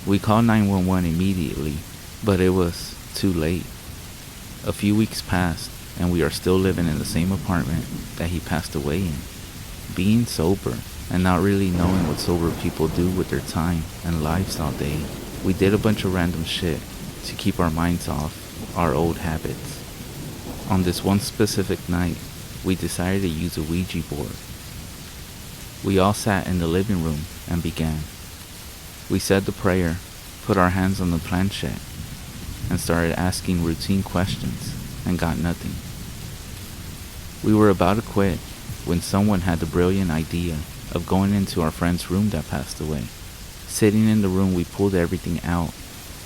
We called 911 immediately, but it was too late. A few weeks passed, and we are still living in the same apartment that he passed away in. Being sober, and not really knowing what sober people do with their time and lives all day, we did a bunch of random shit to keep our minds off our old habits. On this one specific night, we decided to use a Ouija board. We all sat in the living room and began. We said the prayer, put our hands on the planchette, and started asking routine questions and got nothing. We were about to quit when someone had the brilliant idea of going into our friend's room that passed away. Sitting in the room, we pulled everything out,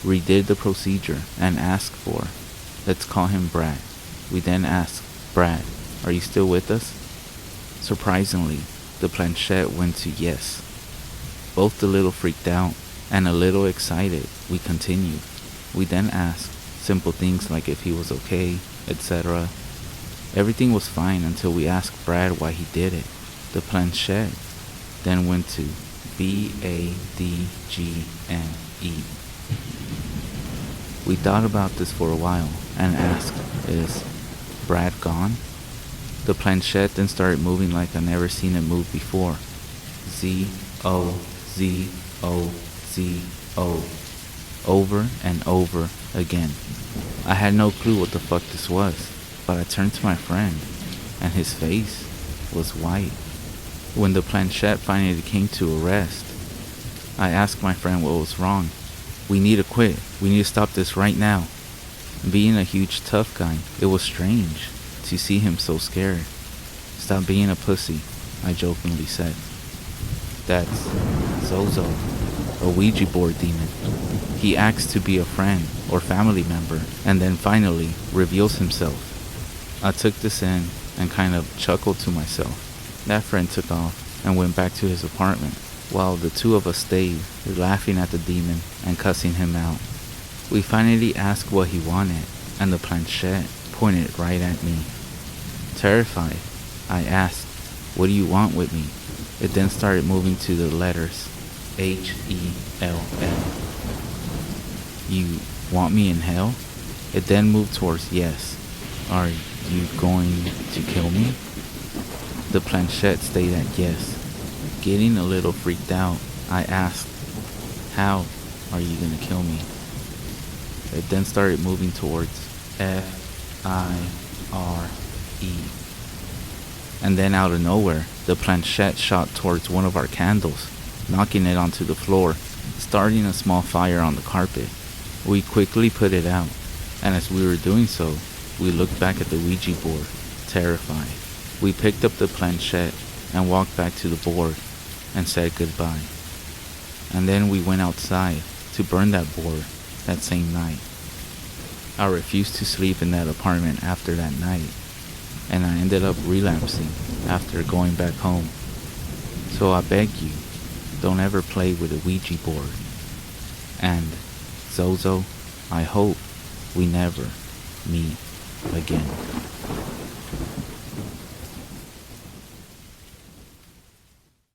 redid the procedure, and asked for, let's call him Brad. We then asked, Brad, are you still with us? Surprisingly, the planchette went to yes. Both a little freaked out and a little excited, we continued. We then asked simple things like if he was okay, etc. Everything was fine until we asked Brad why he did it. The planchette then went to BADGNE. We thought about this for a while and asked, is Brad gone? The planchette then started moving like I've never seen it move before. Z-O-Z-O-Z-O. Over and over again. I had no clue what the fuck this was, but I turned to my friend, and his face was white. When the planchette finally came to a rest, I asked my friend what was wrong. We need to quit. We need to stop this right now. Being a huge tough guy, it was strange to see him so scared. Stop being a pussy, I jokingly said. That's Zozo, a Ouija board demon. He acts to be a friend or family member and then finally reveals himself. I took this in and kind of chuckled to myself. That friend took off and went back to his apartment while the two of us stayed, laughing at the demon and cussing him out. We finally asked what he wanted, and the planchette pointed right at me. Terrified, I asked, what do you want with me? It then started moving to the letters H-E-L-L. You want me in hell? It then moved towards yes. Are you going to kill me? The planchette stayed at yes. Getting a little freaked out, I asked, how are you going to kill me? It then started moving towards F-I-R-E. And then out of nowhere, the planchette shot towards one of our candles, knocking it onto the floor, starting a small fire on the carpet. We quickly put it out, and as we were doing so, we looked back at the Ouija board, terrified. We picked up the planchette and walked back to the board and said goodbye. And then we went outside to burn that board that same night. I refused to sleep in that apartment after that night, and I ended up relapsing after going back home. So I beg you, don't ever play with a Ouija board. And Zozo, I hope we never meet again.